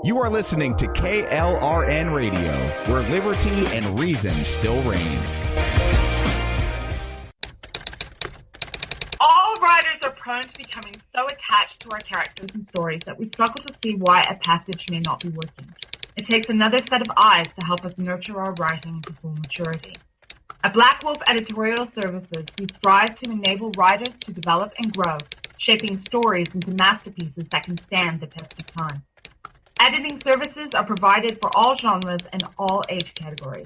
You are listening to KLRN Radio, where liberty and reason still reign. All writers are prone to becoming so attached to our characters and stories that we struggle to see why a passage may not be working. It takes another set of eyes to help us nurture our writing to full maturity. At Black Wolf Editorial Services, we strive to enable writers to develop and grow, shaping stories into masterpieces that can stand the test of time. Editing services are provided for all genres and all age categories.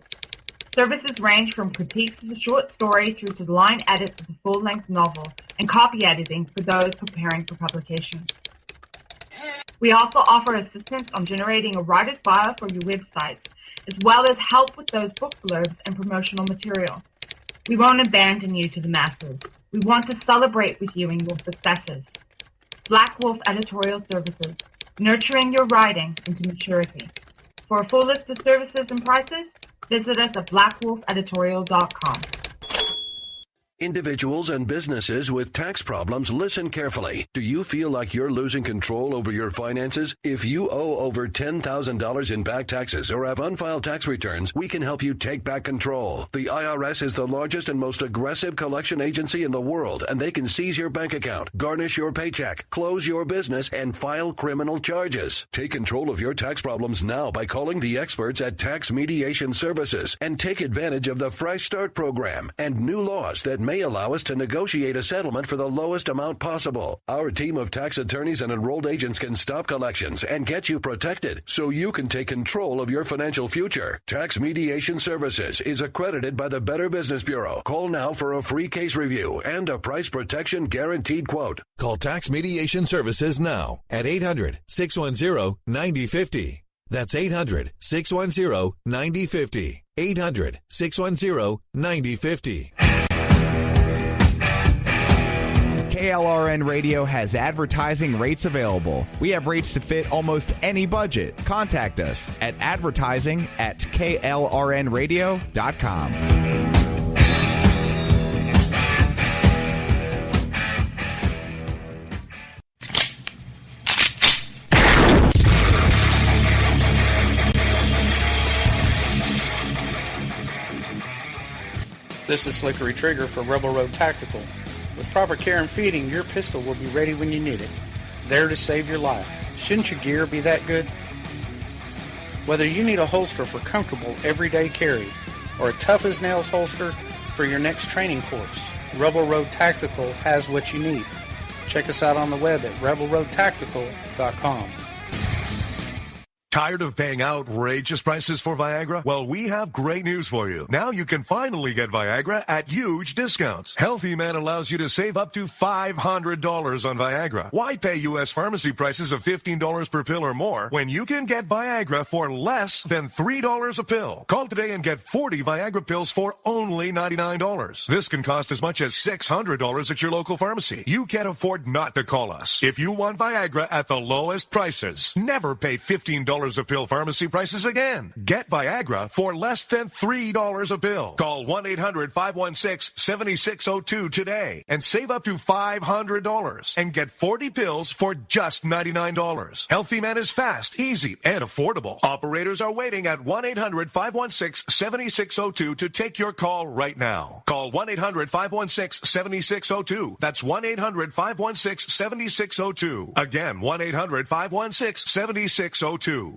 Services range from critiques of the short story through to the line edits of the full-length novel and copy editing for those preparing for publication. We also offer assistance on generating a writer's bio for your websites, as well as help with those book blurbs and promotional material. We won't abandon you to the masses. We want to celebrate with you in your successes. Black Wolf Editorial Services, nurturing your writing into maturity. For a full list of services and prices, visit us at blackwolfeditorial.com. Individuals and businesses with tax problems, listen carefully. Do you feel like you're losing control over your finances? If you owe over $10,000 in back taxes or have unfiled tax returns, we can help you take back control. The IRS is the largest and most aggressive collection agency in the world, and they can seize your bank account, garnish your paycheck, close your business, and file criminal charges. Take control of your tax problems now by calling the experts at Tax Mediation Services and take advantage of the Fresh Start program and new laws that may allow us to negotiate a settlement for the lowest amount possible. Our team of tax attorneys and enrolled agents can stop collections and get you protected so you can take control of your financial future. Tax Mediation Services is accredited by the Better Business Bureau. Call now for a free case review and a price protection guaranteed quote. Call Tax Mediation Services now at 800-610-9050. That's 800-610-9050. 800-610-9050. KLRN Radio has advertising rates available. We have rates to fit almost any budget. Contact us at advertising@klrnradio.com. This is Slickery Trigger for Rebel Road Tactical. With proper care and feeding, your pistol will be ready when you need it, there to save your life. Shouldn't your gear be that good? Whether you need a holster for comfortable everyday carry or a tough-as-nails holster for your next training course, Rebel Road Tactical has what you need. Check us out on the web at rebelroadtactical.com. Tired of paying outrageous prices for Viagra? Well, we have great news for you. Now you can finally get Viagra at huge discounts. Healthy Man allows you to save up to $500 on Viagra. Why pay U.S. pharmacy prices of $15 per pill or more when you can get Viagra for less than $3 a pill? Call today and get 40 Viagra pills for only $99. This can cost as much as $600 at your local pharmacy. You can't afford not to call us. If you want Viagra at the lowest prices, never pay $15 a pill pharmacy prices again. Get Viagra for less than $3 a pill. Call 1-800-516-7602 today and save up to $500 and get 40 pills for just $99. Healthy Man is fast, easy, and affordable. Operators are waiting at 1-800-516-7602 to take your call right now. Call 1-800-516-7602. That's 1-800-516-7602. Again, 1-800-516-7602.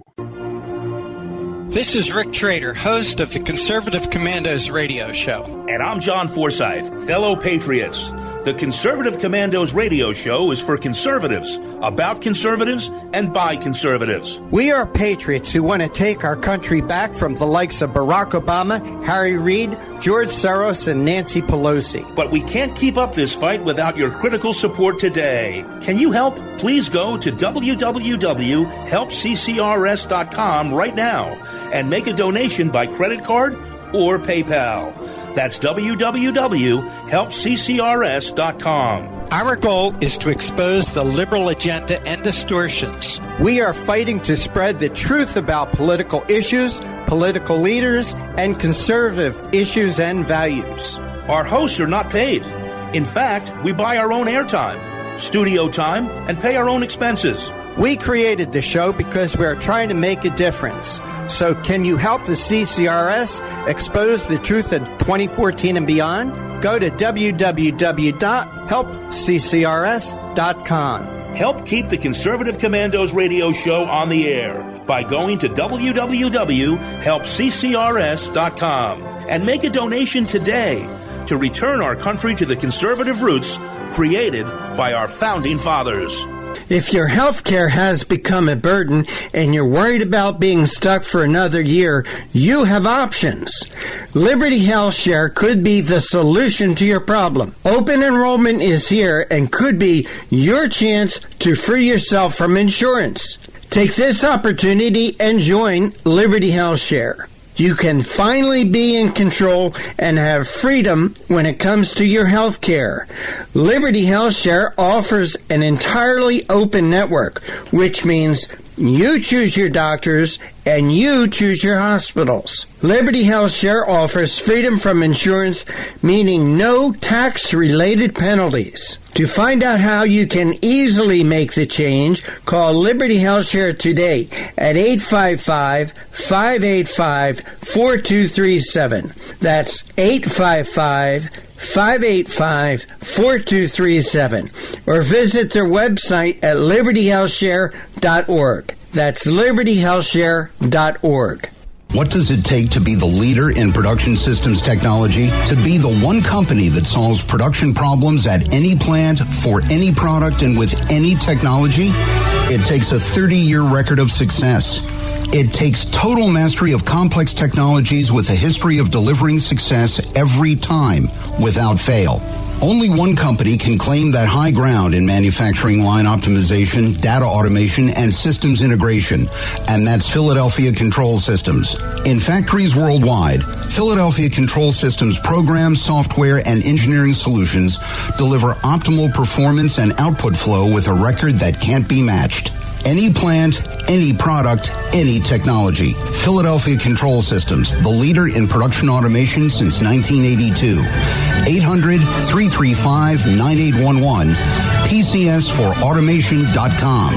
This is Rick Trader, host of the Conservative Commandos radio show. And I'm John Forsyth, fellow patriots. The Conservative Commandos radio show is for conservatives, about conservatives, and by conservatives. We are patriots who want to take our country back from the likes of Barack Obama, Harry Reid, George Soros, and Nancy Pelosi. But we can't keep up this fight without your critical support today. Can you help? Please go to www.helpccrs.com right now and make a donation by credit card or PayPal. That's www.helpccrs.com. Our goal is to expose the liberal agenda and distortions. We are fighting to spread the truth about political issues, political leaders, and conservative issues and values. Our hosts are not paid. In fact, we buy our own airtime, studio time, and pay our own expenses. We created the show because we are trying to make a difference. So can you help the CCRS expose the truth in 2014 and beyond? Go to www.helpccrs.com. Help keep the Conservative Commandos radio show on the air by going to www.helpccrs.com and make a donation today to return our country to the conservative roots created by our founding fathers. If your health care has become a burden and you're worried about being stuck for another year, you have options. Liberty Health Share could be the solution to your problem. Open enrollment is here and could be your chance to free yourself from insurance. Take this opportunity and join Liberty Health Share. You can finally be in control and have freedom when it comes to your health care. Liberty Health Share offers an entirely open network, which means you choose your doctors and you choose your hospitals. Liberty Health Share offers freedom from insurance, meaning no tax-related penalties. To find out how you can easily make the change, call Liberty Health Share today at 855-585-4237. That's 855-585-4237. Or visit their website at libertyhealthshare.org. That's libertyhealthshare.org. What does it take to be the leader in production systems technology? To be the one company that solves production problems at any plant, for any product, and with any technology? It takes a 30-year record of success. It takes total mastery of complex technologies with a history of delivering success every time, without fail. Only one company can claim that high ground in manufacturing line optimization, data automation, and systems integration, and that's Philadelphia Control Systems. In factories worldwide, Philadelphia Control Systems programs, software, and engineering solutions deliver optimal performance and output flow with a record that can't be matched. Any plant, any product, any technology. Philadelphia Control Systems, the leader in production automation since 1982. 800-335-9811. PCS4automation.com.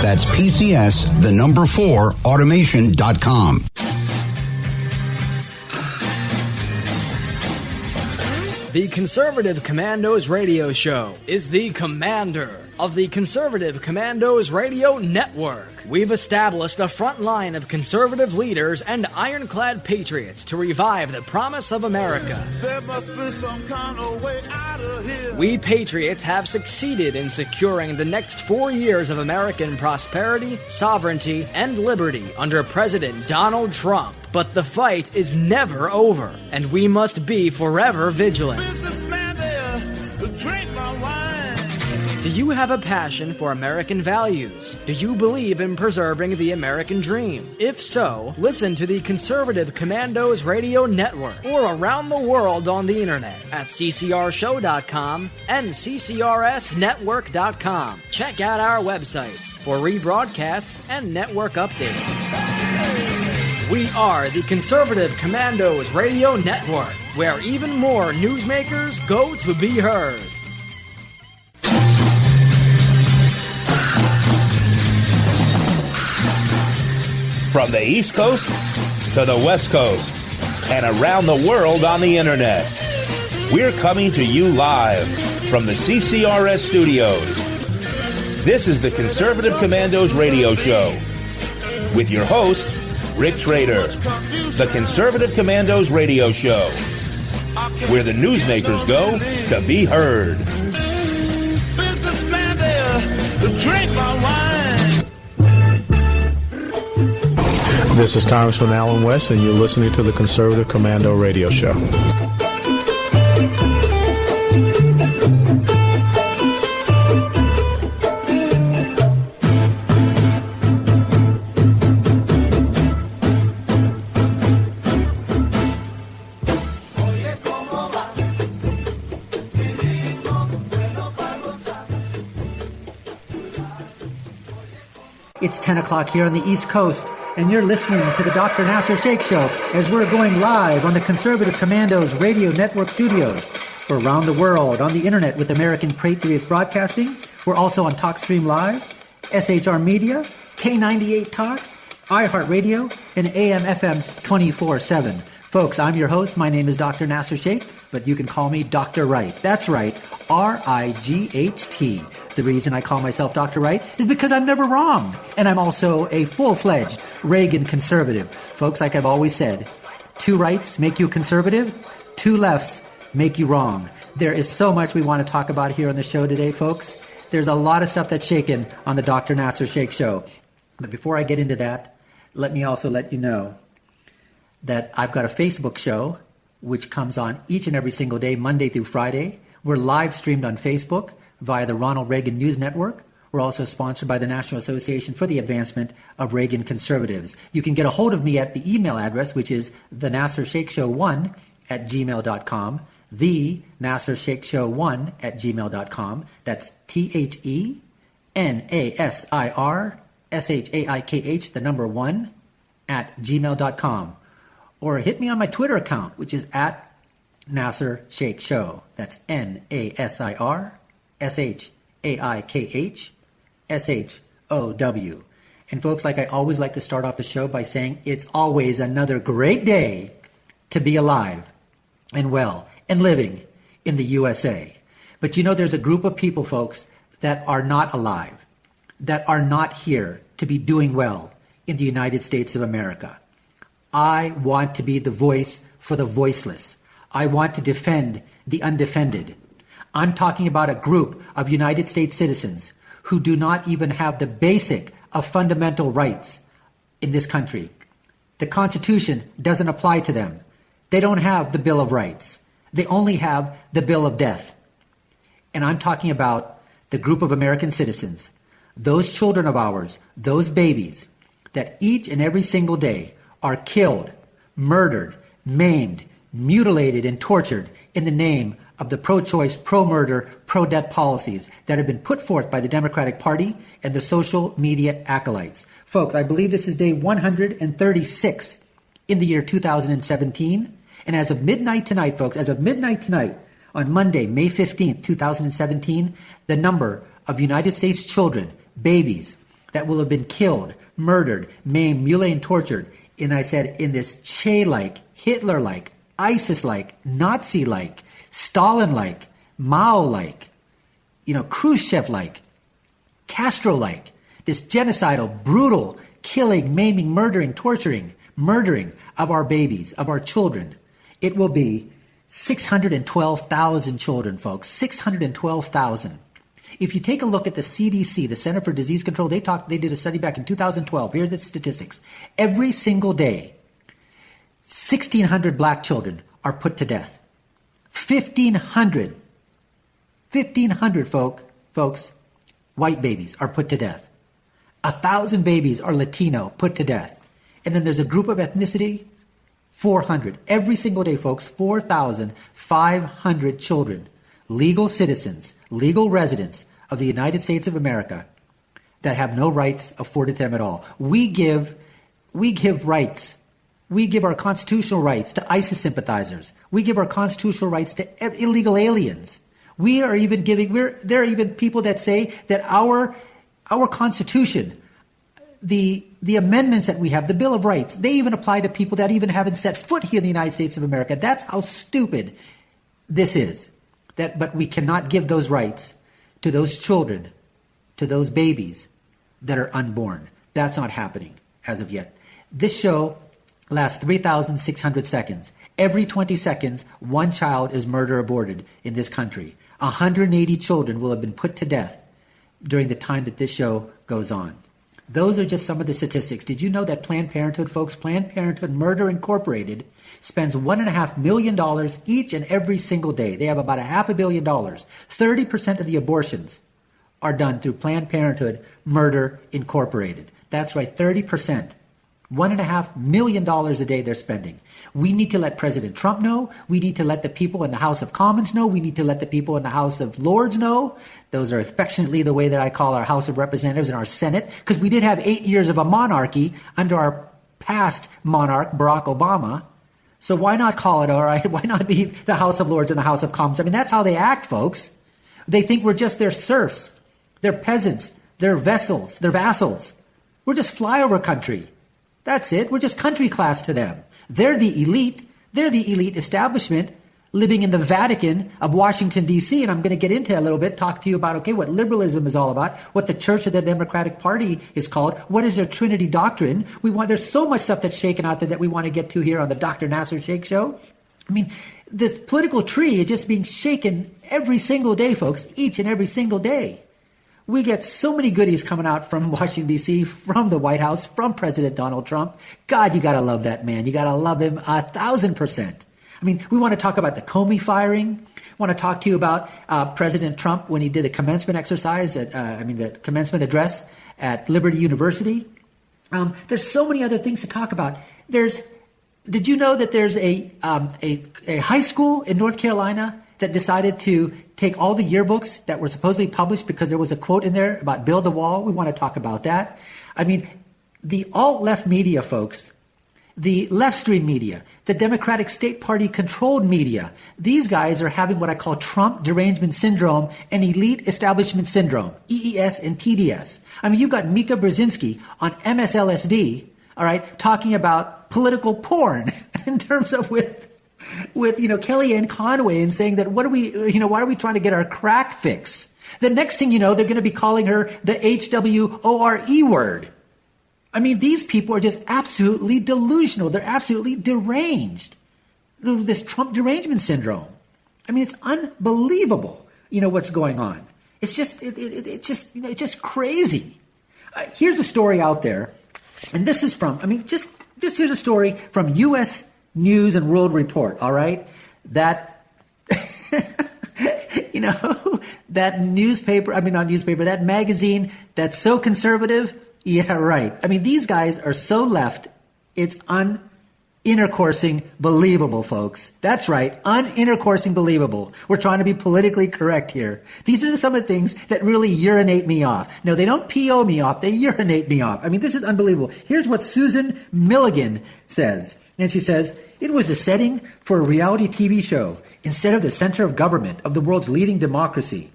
That's PCS, the number 4, automation.com. The Conservative Commandos radio show is the commander of the Conservative Commandos radio network. We've established a front line of conservative leaders and ironclad patriots to revive the promise of America. There must be some kind of way out of here. We patriots have succeeded in securing the next 4 years of American prosperity, sovereignty, and liberty under President Donald Trump. But the fight is never over, and we must be forever vigilant. Businessman there, drink my wine. Do you have a passion for American values? Do you believe in preserving the American dream? If so, listen to the Conservative Commandos Radio Network or around the world on the internet at ccrshow.com and ccrsnetwork.com. Check out our websites for rebroadcasts and network updates. We are the Conservative Commandos Radio Network, where even more newsmakers go to be heard. From the East Coast to the West Coast and around the world on the internet, we're coming to you live from the CCRS studios. This is the Conservative Commandos Radio Show with your host, Rick Schrader. The Conservative Commandos Radio Show, where the newsmakers go to be heard. Businessman there, drink my wine. This is Congressman Alan West, and you're listening to the Conservative Commando Radio Show. It's 10 o'clock here on the East Coast, and you're listening to the Dr. Nasser Sheikh Show as we're going live on the Conservative Commandos Radio Network studios. We're around the world on the internet with American Patriots Broadcasting. We're also on TalkStream Live SHR Media, K98 Talk, iHeartRadio, and AM/FM 24/7. Folks, I'm your host. My name is Dr. Nasser Sheikh, but you can call me Dr. Wright. That's right, R-I-G-H-T. The reason I call myself Dr. Wright is because I'm never wrong. And I'm also a full-fledged Reagan conservative. Folks, like I've always said, 2 rights make you conservative, 2 lefts make you wrong. There is so much we want to talk about here on the show today, folks. There's a lot of stuff that's shaken on the Dr. Nasser Sheikh Show. But before I get into that, let me also let you know that I've got a Facebook show which comes on each and every single day, Monday through Friday. We're live streamed on Facebook via the Ronald Reagan News Network. We're also sponsored by the National Association for the Advancement of Reagan Conservatives. You can get a hold of me at the email address, which is thenassersheikshow1@gmail.com, thenassersheikshow1@gmail.com. That's THENASIRSHAIKH, the number 1, @gmail.com. Or hit me on my Twitter account, which is @Nasser Sheikh Show. That's NASIRSHAIKH And folks, like I always like to start off the show by saying it's always another great day to be alive and well and living in the USA. But you know, there's a group of people, folks, that are not alive, that are not here to be doing well in the United States of America. I want to be the voice for the voiceless. I want to defend the undefended. I'm talking about a group of United States citizens who do not even have the basic of fundamental rights in this country. The Constitution doesn't apply to them. They don't have the Bill of Rights. They only have the Bill of Death. And I'm talking about the group of American citizens, those children of ours, those babies, that each and every single day are killed, murdered, maimed, mutilated, and tortured in the name of the pro-choice, pro-murder, pro-death policies that have been put forth by the Democratic Party and the social media acolytes. Folks, I believe this is day 136 in the year 2017. And as of midnight tonight, folks, as of midnight tonight, on Monday, May 15th, 2017, the number of United States children, babies, that will have been killed, murdered, maimed, mutilated, and tortured, and I said in this Che-like, Hitler-like, ISIS-like, Nazi-like, Stalin-like, Mao-like, Khrushchev-like, Castro-like, this genocidal, brutal, killing, maiming, murdering, torturing, murdering of our babies, of our children. It will be 612,000 children, folks, 612,000. If you take a look at the CDC, the Center for Disease Control, they did a study back in 2012. Here are the statistics. Every single day, 1,600 black children are put to death. 1,500 folks, white babies are put to death. 1,000 babies are Latino, put to death. And then there's a group of ethnicity, 400. Every single day, folks, 4,500 children, legal citizens, legal residents of the United States of America that have no rights afforded to them at all. We give rights. We give our constitutional rights to ISIS sympathizers. We give our constitutional rights to illegal aliens. There are even people that say that our Constitution, the amendments that we have, the Bill of Rights, they even apply to people that even haven't set foot here in the United States of America. That's how stupid this is. But we cannot give those rights to those children, to those babies that are unborn. That's not happening as of yet. This show lasts 3,600 seconds. Every 20 seconds, one child is murder aborted in this country. 180 children will have been put to death during the time that this show goes on. Those are just some of the statistics. Did you know that Planned Parenthood, folks, Planned Parenthood Murder Incorporated spends $1.5 million each and every single day. They have about $500 million. 30% of the abortions are done through Planned Parenthood Murder Incorporated. That's right, 30%. $1.5 million a day they're spending. We need to let President Trump know. We need to let the people in the House of Commons know. We need to let the people in the House of Lords know. Those are affectionately the way that I call our House of Representatives and our Senate, because we did have 8 years of a monarchy under our past monarch, Barack Obama. So why not call it, all right? Why not be the House of Lords and the House of Commons? I mean, that's how they act, folks. They think we're just their serfs, their peasants, They're vessels. They're vassals. We're just flyover country. That's it. We're just country class to them. They're the elite. They're the elite establishment living in the Vatican of Washington, D.C., and I'm going to get into a little bit, talk to you about, okay, what liberalism is all about, what the Church of the Democratic Party is called, what is their Trinity doctrine. There's so much stuff that's shaken out there that we want to get to here on the Dr. Nasser Sheikh Show. I mean, this political tree is just being shaken every single day, folks, each and every single day. We get so many goodies coming out from Washington, D.C., from the White House, from President Donald Trump. God, you got to love that man. You got to love him 1,000%. I mean, we want to talk about the Comey firing. I want to talk to you about President Trump when he did a commencement exercise, the commencement address at Liberty University. There's so many other things to talk about. Did you know that there's a high school in North Carolina that decided to take all the yearbooks that were supposedly published because there was a quote in there about build the wall? We want to talk about that. I mean, the alt-left media, folks, the left-stream media, the Democratic State Party controlled media, these guys are having what I call Trump derangement syndrome and elite establishment syndrome, EES and TDS. I mean, you've got Mika Brzezinski on MSLSD, all right, talking about political porn in terms of with Kellyanne Conway and saying that why are we trying to get our crack fix? The next thing you know, they're going to be calling her the HWORE word. I mean, these people are just absolutely delusional. They're absolutely deranged. This Trump derangement syndrome. I mean, it's unbelievable, what's going on. It's just, it's just crazy. Here's a story out there, and this is from, here's a story from U.S. News and World Report, all right? That, that that magazine that's so conservative. Yeah, right. I mean, these guys are so left, it's unintercoursing believable, folks. That's right, unintercoursing believable. We're trying to be politically correct here. These are some of the things that really urinate me off. No, they don't PO me off, they urinate me off. I mean, this is unbelievable. Here's what Susan Milligan says. And she says, it was a setting for a reality TV show instead of the center of government of the world's leading democracy.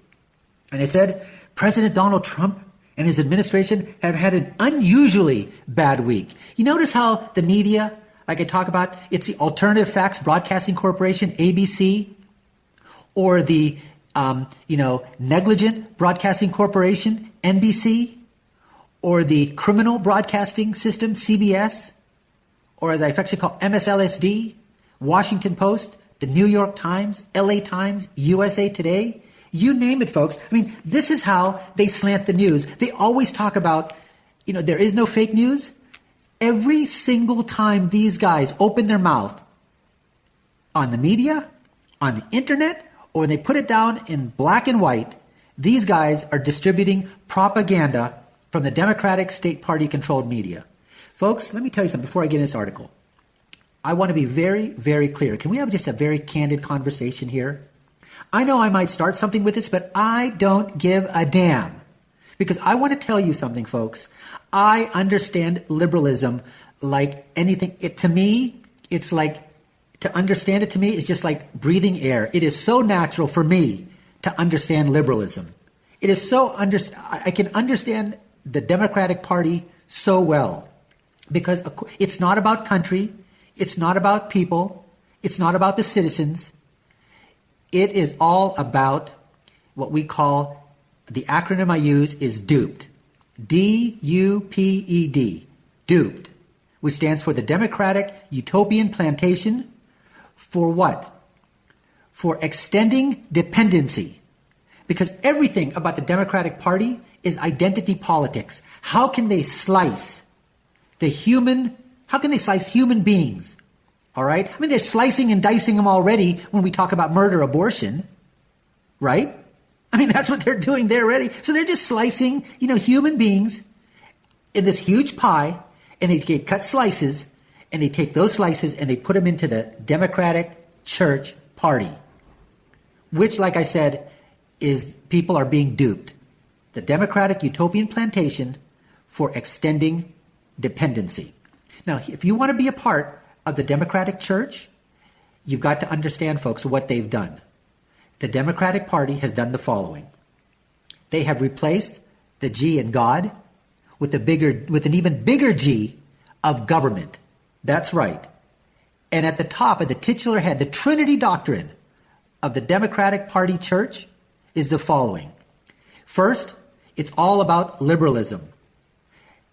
And it said, President Donald Trump and his administration have had an unusually bad week. You notice how the media, like I talk about, it's the Alternative Facts Broadcasting Corporation, ABC, or the, Negligent Broadcasting Corporation, NBC, or the Criminal Broadcasting System, CBS, or as I affectionately call MSLSD, Washington Post, the New York Times, LA Times, USA Today. You name it, folks. I mean, this is how they slant the news. They always talk about, there is no fake news. Every single time these guys open their mouth on the media, on the internet, or when they put it down in black and white, these guys are distributing propaganda from the Democratic State Party controlled media. Folks, let me tell you something before I get into this article. I want to be very, very clear. Can we have just a very candid conversation here? I know I might start something with this, but I don't give a damn. Because I want to tell you something, folks. I understand liberalism like anything. To me, it's like, to understand it to me is just like breathing air. It is so natural for me to understand liberalism. It is so, I can understand the Democratic Party so well. Because it's not about country. It's not about people. It's not about the citizens. It is all about what we call, the acronym I use is DUPED. D-U-P-E-D. DUPED. Which stands for the Democratic Utopian Plantation. For what? For extending dependency. Because everything about the Democratic Party is identity politics. How can they slice human beings? All right? I mean, they're slicing and dicing them already when we talk about murder, abortion, right? I mean, that's what they're doing there already. So they're just slicing, human beings in this huge pie, and they cut slices, and they take those slices and they put them into the Democratic Church Party, which, like I said, is people are being duped. The Democratic Utopian Plantation for extending dependency. Now, if you want to be a part of the Democratic Church, you've got to understand, folks, what they've done. The Democratic Party has done the following. They have replaced the G in God, with an even bigger G of government. That's right. And at the top, at the titular head, the Trinity doctrine of the Democratic Party Church is the following. First, it's all about liberalism.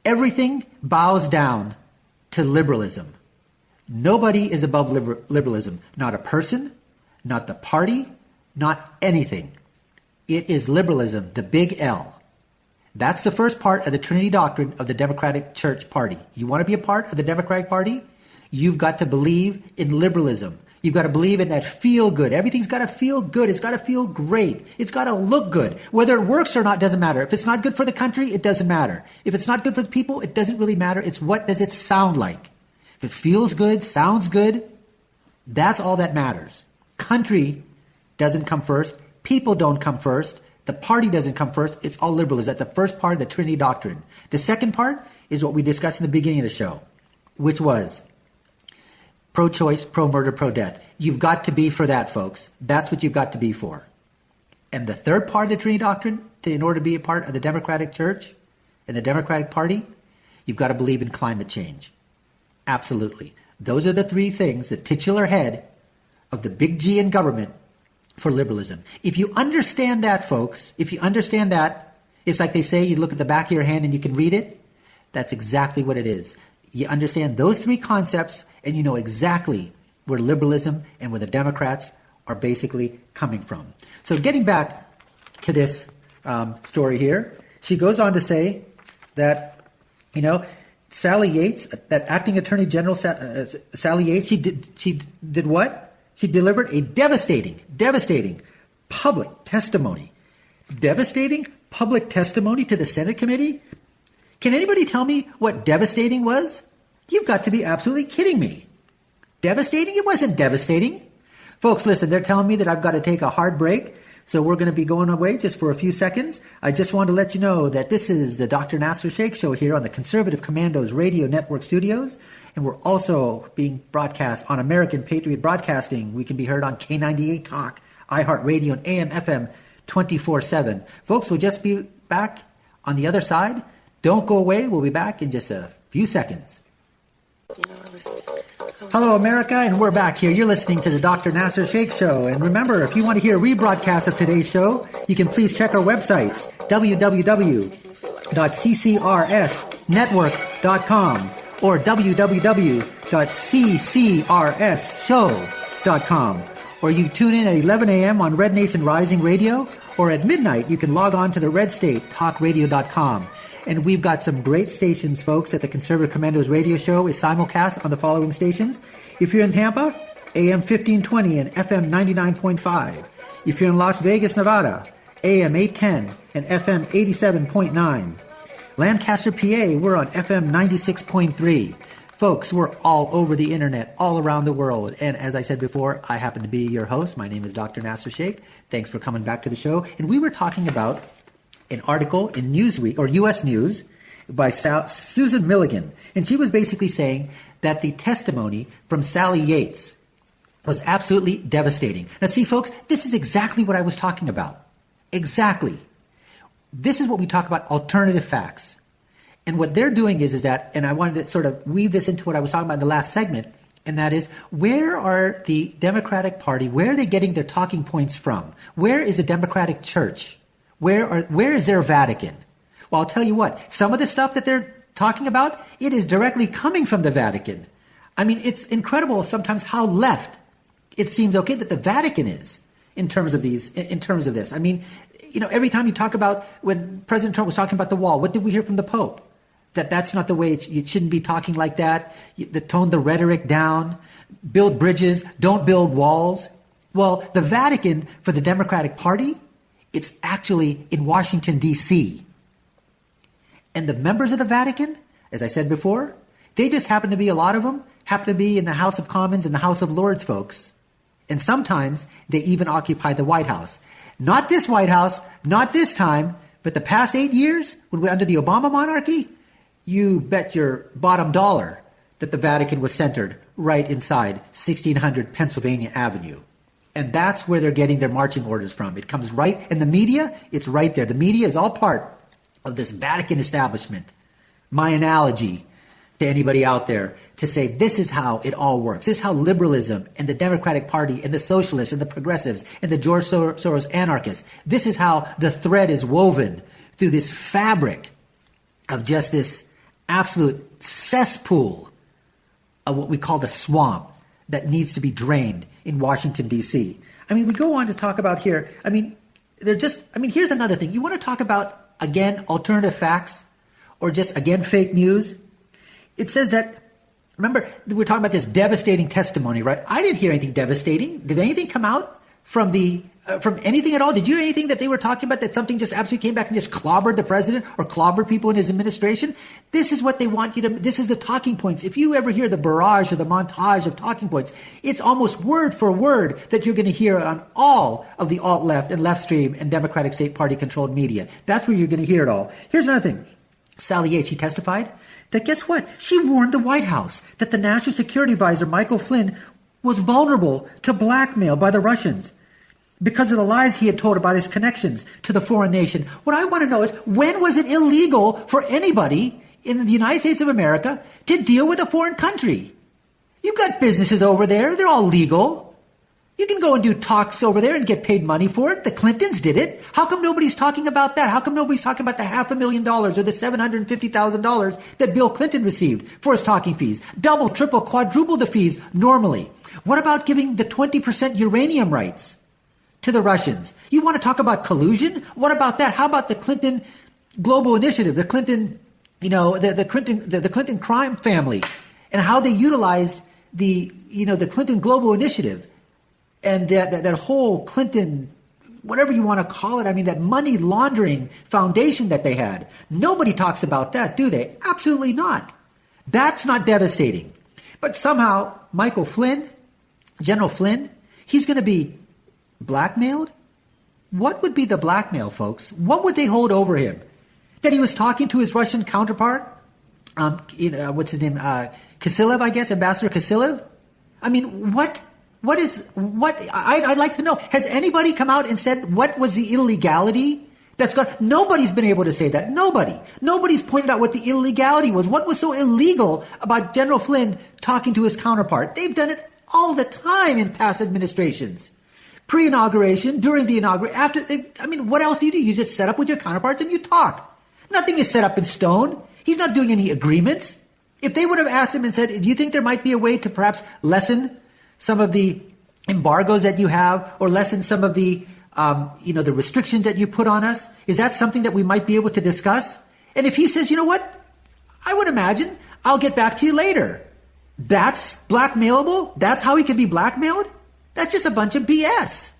Everything bows down to liberalism. Nobody is above liberalism. Not a person, not the party, not anything. It is liberalism, the big L. That's the first part of the Trinity doctrine of the Democratic Church Party. You want to be a part of the Democratic Party? You've got to believe in liberalism. You've got to believe in that feel good. Everything's got to feel good. It's got to feel great. It's got to look good. Whether it works or not doesn't matter. If it's not good for the country, it doesn't matter. If it's not good for the people, it doesn't really matter. It's what does it sound like? If it feels good, sounds good, that's all that matters. Country doesn't come first. People don't come first. The party doesn't come first. It's all liberalism. That's the first part of the Trinity doctrine. The second part is what we discussed in the beginning of the show, which was pro-choice, pro-murder, pro-death. You've got to be for that, folks. That's what you've got to be for. And the third part of the Trinity doctrine, in order to be a part of the Democratic Church and the Democratic Party, you've got to believe in climate change. Absolutely. Those are the three things, the titular head of the big G in government for liberalism. If you understand that, folks, if you understand that, it's like they say, you look at the back of your hand and you can read it. That's exactly what it is. You understand those three concepts and you know exactly where liberalism and where the Democrats are basically coming from. So getting back to this story here, she goes on to say that, Sally Yates, that acting Attorney General Sally Yates, she did what? She delivered a devastating public testimony. Devastating public testimony to the Senate committee? Can anybody tell me what devastating was? You've got to be absolutely kidding me. Devastating? It wasn't devastating. Folks, listen, they're telling me that I've got to take a hard break. So we're going to be going away just for a few seconds. I just want to let you know that this is the Dr. Nasser Sheikh Show here on the Conservative Commandos Radio Network studios. And we're also being broadcast on American Patriot Broadcasting. We can be heard on K98 Talk, iHeartRadio, and AM/FM 24/7. Folks, we'll just be back on the other side. Don't go away. We'll be back in just a few seconds. Hello, America, and we're back here. You're listening to the Dr. Nasser Sheikh Show. And remember, if you want to hear a rebroadcast of today's show, you can please check our websites, www.ccrsnetwork.com or www.ccrsshow.com. Or you tune in at 11 a.m. on Red Nation Rising Radio, or at midnight, you can log on to the Red State talkradio.com. And we've got some great stations, folks, at the Conservative Commandos radio show is simulcast on the following stations. If you're in Tampa, AM 1520 and FM 99.5. If you're in Las Vegas, Nevada, AM 810 and FM 87.9. Lancaster, PA, we're on FM 96.3. Folks, we're all over the internet, all around the world. And as I said before, I happen to be your host. My name is Dr. Nasser Sheikh. Thanks for coming back to the show. And we were talking about an article in Newsweek, or U.S. News, by Susan Milligan. And she was basically saying that the testimony from Sally Yates was absolutely devastating. Now, see, folks, this is exactly what I was talking about. Exactly. This is what we talk about, alternative facts. And what they're doing is that, and I wanted to sort of weave this into what I was talking about in the last segment, and that is, where are the Democratic Party, where are they getting their talking points from? Where is the Democratic Church? Where is their Vatican? Well, I'll tell you what, some of the stuff that they're talking about, it is directly coming from the Vatican. I mean, it's incredible sometimes how left it seems okay that the Vatican is in terms of this. I mean, every time you talk about when President Trump was talking about the wall, what did we hear from the Pope? That's not the way you shouldn't be talking like that. Tone the rhetoric down, build bridges, don't build walls. Well, the Vatican for the Democratic Party, it's actually in Washington, D.C. And the members of the Vatican, as I said before, they just happen to be, a lot of them, happen to be in the House of Commons and the House of Lords, folks. And sometimes they even occupy the White House. Not this White House, not this time, but the past 8 years, when we're under the Obama monarchy, you bet your bottom dollar that the Vatican was centered right inside 1600 Pennsylvania Avenue. And that's where they're getting their marching orders from. It comes right, and the media, it's right there. The media is all part of this Vatican establishment. My analogy to anybody out there to say this is how it all works. This is how liberalism and the Democratic Party and the socialists and the progressives and the George Soros anarchists, this is how the thread is woven through this fabric of just this absolute cesspool of what we call the swamp that needs to be drained in Washington, D.C. I mean, we go on to talk about here. I mean, here's another thing. You want to talk about, again, alternative facts or just, again, fake news? It says that, remember, we're talking about this devastating testimony, right? I didn't hear anything devastating. Did anything come out from from anything at all? Did you hear anything that they were talking about, that something just absolutely came back and just clobbered the president or clobbered people in his administration? This is what they want you to, this is the talking points. If you ever hear the barrage or the montage of talking points, it's almost word for word that you're going to hear on all of the alt-left and left stream and Democratic State Party controlled media. That's where you're going to hear it all. Here's another thing. Sally Yates, she testified that guess what? She warned the White House that the National Security Advisor, Michael Flynn, was vulnerable to blackmail by the Russians because of the lies he had told about his connections to the foreign nation. What I want to know is, when was it illegal for anybody in the United States of America to deal with a foreign country? You've got businesses over there. They're all legal. You can go and do talks over there and get paid money for it. The Clintons did it. How come nobody's talking about that? How come nobody's talking about the $500,000 or the $750,000 that Bill Clinton received for his talking fees? Double, triple, quadruple the fees normally. What about giving the 20% uranium rights to the Russians? You want to talk about collusion? What about that? How about the Clinton Global Initiative, the Clinton, the Clinton crime family, and how they utilized the Clinton Global Initiative and that whole Clinton, whatever you want to call it, I mean, that money laundering foundation that they had. Nobody talks about that, do they? Absolutely not. That's not devastating. But somehow, Michael Flynn, General Flynn, he's going to be blackmailed? What would be the blackmail, folks? What would they hold over him? That he was talking to his Russian counterpart? What's his name? Kisilev, I guess, Ambassador Kisilev? I mean, I'd like to know. Has anybody come out and said what was the illegality that's gone? Nobody's been able to say that. Nobody's pointed out what the illegality was. What was so illegal about General Flynn talking to his counterpart? They've done it all the time in past administrations. Pre-inauguration, during the inauguration, after. I mean, what else do? You just set up with your counterparts and you talk. Nothing is set up in stone. He's not doing any agreements. If they would have asked him and said, do you think there might be a way to perhaps lessen some of the embargoes that you have, or lessen some of the, the restrictions that you put on us? Is that something that we might be able to discuss? And if he says, you know what, I would imagine I'll get back to you later. That's blackmailable? That's how he can be blackmailed? That's just a bunch of BS.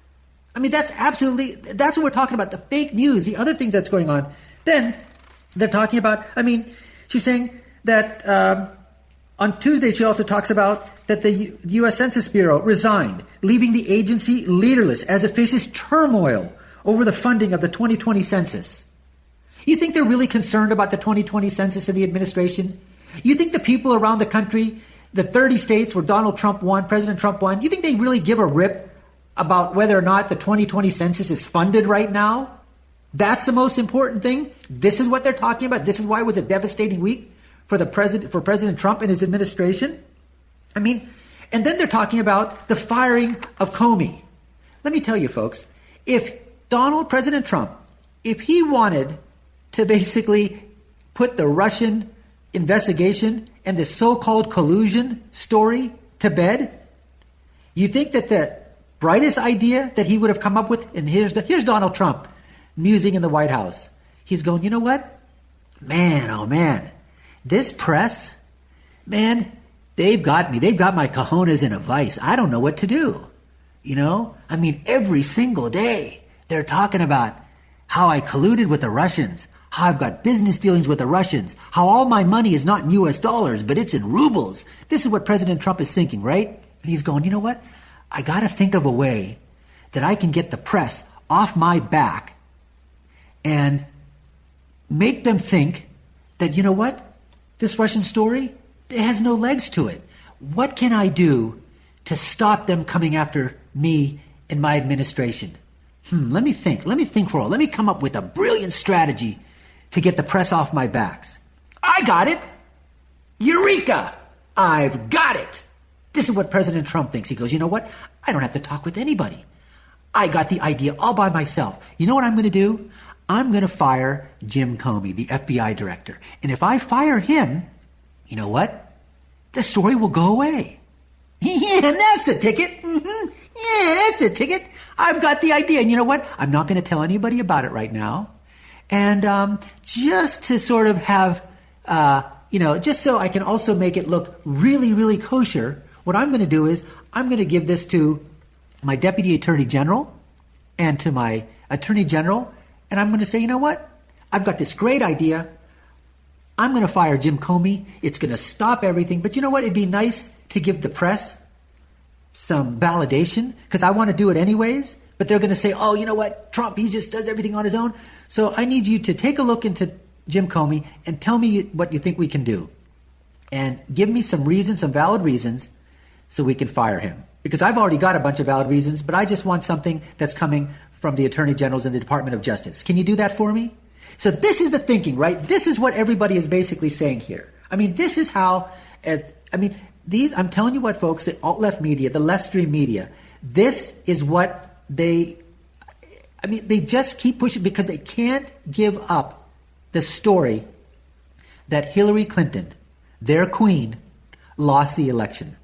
I mean, that's what we're talking about, the fake news, the other things that's going on. Then they're talking about, she's saying that on Tuesday she also talks about that the U.S. Census Bureau resigned, leaving the agency leaderless as it faces turmoil over the funding of the 2020 census. You think they're really concerned about the 2020 census in the administration? You think the people around the country, the 30 states where Donald Trump won, President Trump won, you think they really give a rip about whether or not the 2020 census is funded right now? That's the most important thing. This is what they're talking about. This is why it was a devastating week for President Trump and his administration. And then they're talking about the firing of Comey. Let me tell you, folks, if President Trump, if he wanted to basically put the Russian investigation and the so-called collusion story to bed, you think that the brightest idea that he would have come up with, and here's Donald Trump musing in the White House. He's going, you know what? Man, oh man, this press, man, they've got me. They've got my cojones in a vice. I don't know what to do. Every single day they're talking about how I colluded with the Russians, how I've got business dealings with the Russians, how all my money is not in U.S. dollars, but it's in rubles. This is what President Trump is thinking, right? And he's going, you know what? I got to think of a way that I can get the press off my back and make them think that, you know what? This Russian story, it has no legs to it. What can I do to stop them coming after me and my administration? Let me think for a while. Let me come up with a brilliant strategy to get the press off my backs. I got it. Eureka! I've got it. This is what President Trump thinks. He goes, you know what? I don't have to talk with anybody. I got the idea all by myself. You know what I'm going to do? I'm going to fire Jim Comey, the FBI director. And if I fire him, you know what? The story will go away. Yeah, that's a ticket. Mm-hmm. Yeah, that's a ticket. I've got the idea. And you know what? I'm not going to tell anybody about it right now. And just to sort of have, just so I can also make it look really, really kosher, what I'm going to do is I'm going to give this to my Deputy Attorney General and to my Attorney General. And I'm going to say, you know what? I've got this great idea. I'm going to fire Jim Comey. It's going to stop everything. But you know what? It'd be nice to give the press some validation because I want to do it anyways. But they're going to say, oh, you know what? Trump, he just does everything on his own. So I need you to take a look into Jim Comey and tell me what you think we can do. And give me some reasons, some valid reasons, so we can fire him. Because I've already got a bunch of valid reasons, but I just want something that's coming from the Attorney Generals and the Department of Justice. Can you do that for me? So this is the thinking, right? This is what everybody is basically saying here. I mean, this is how, I'm telling you what, folks, the alt-left media, the left-stream media, this is what they just keep pushing because they can't give up the story that Hillary Clinton, their queen, lost the election.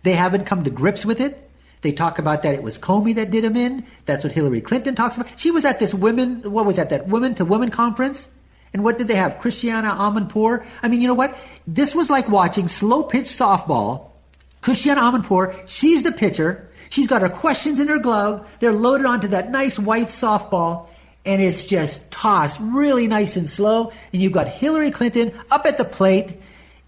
They haven't come to grips with it. They talk about that it was Comey that did him in. That's what Hillary Clinton talks about. She was at this that women-to-women conference. And what did they have? Christiana Amanpour. I mean, you know what? This was like watching slow-pitch softball. Christiana Amanpour, she's the pitcher. She's got her questions in her glove. They're loaded onto that nice white softball. And it's just tossed really nice and slow. And you've got Hillary Clinton up at the plate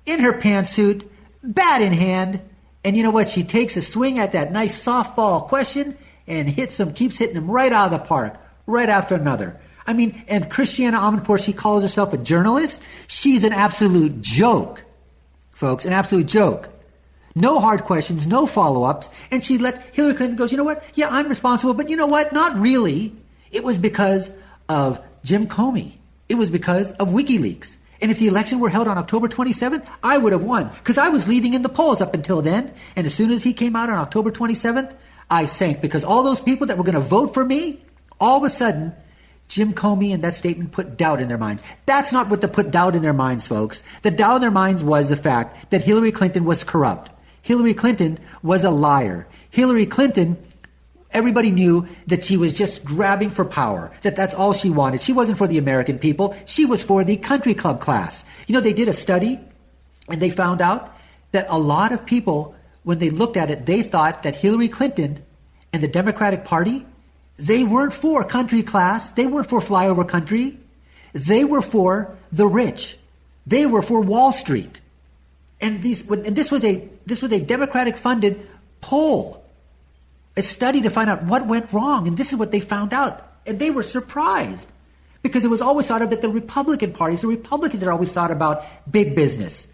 in her pantsuit, bat in hand. And you know what? She takes a swing at that nice softball question and keeps hitting them right out of the park, right after another. I mean, and Christiana Amanpour, she calls herself a journalist. She's an absolute joke, folks, an absolute joke. No hard questions, no follow-ups. And she lets Hillary Clinton goes, you know what? Yeah, I'm responsible. But you know what? Not really. It was because of Jim Comey. It was because of WikiLeaks. And if the election were held on October 27th, I would have won because I was leading in the polls up until then. And as soon as he came out on October 27th, I sank because all those people that were going to vote for me, all of a sudden, Jim Comey and that statement put doubt in their minds. That's not what to put doubt in their minds, folks. The doubt in their minds was the fact that Hillary Clinton was corrupt. Hillary Clinton was a liar. Hillary Clinton, everybody knew that she was just grabbing for power, that that's all she wanted. She wasn't for the American people. She was for the country club class. You know, they did a study and they found out that a lot of people, when they looked at it, they thought that Hillary Clinton and the Democratic Party, they weren't for country class. They weren't for flyover country. They were for the rich. They were for Wall Street. And this was a Democratic funded poll, a study to find out what went wrong. And this is what they found out. And they were surprised because it was always thought of that the Republicans had always thought about big business,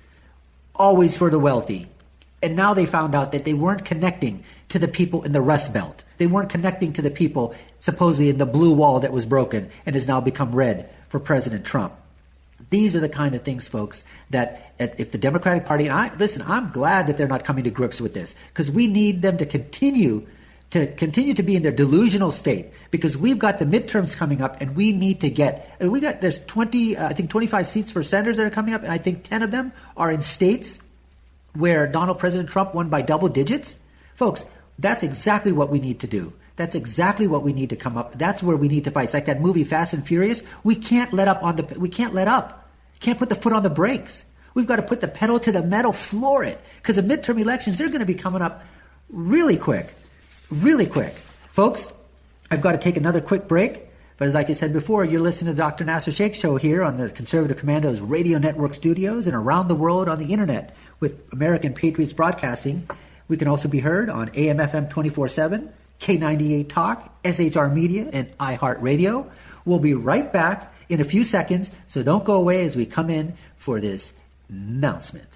always for the wealthy. And now they found out that they weren't connecting to the people in the Rust Belt. They weren't connecting to the people supposedly in the blue wall that was broken and has now become red for President Trump. These are the kind of things, folks, that if the Democratic Party, and I'm glad that they're not coming to grips with this because we need them to continue to be in their delusional state because we've got the midterms coming up and we need to there's 25 seats for senators that are coming up and I think 10 of them are in states where President Trump won by double digits. Folks, that's exactly what we need to do. That's exactly what we need to come up. That's where we need to fight. It's like that movie Fast and Furious. We can't let up. Can't put the foot on the brakes. We've got to put the pedal to the metal, floor it. Because the midterm elections, they're going to be coming up really quick. Really quick. Folks, I've got to take another quick break. But like I said before, you're listening to the Dr. Nasser Sheikh Show here on the Conservative Commando's Radio Network studios and around the world on the internet with American Patriots Broadcasting. We can also be heard on AM/FM 24/7, K98 Talk, SHR Media, and iHeartRadio. We'll be right back in a few seconds, so don't go away as we come in for this announcement.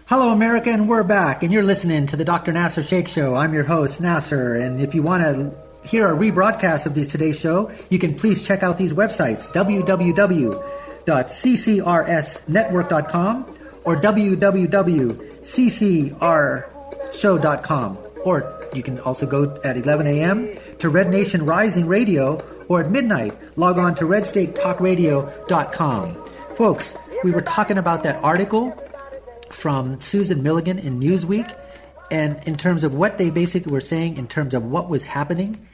Hello, America, and we're back, and you're listening to the Dr. Nasser Sheikh Show. I'm your host, Nasser, and if you want to hear a rebroadcast of today's show, you can please check out these websites, www.ccrsnetwork.com or www.ccrshow.com. Or you can also go at 11 a.m. to Red Nation Rising Radio, or at midnight, log on to redstatetalkradio.com. Folks, we were talking about that article from Susan Milligan in Newsweek, and in terms of what they basically were saying in terms of what was happening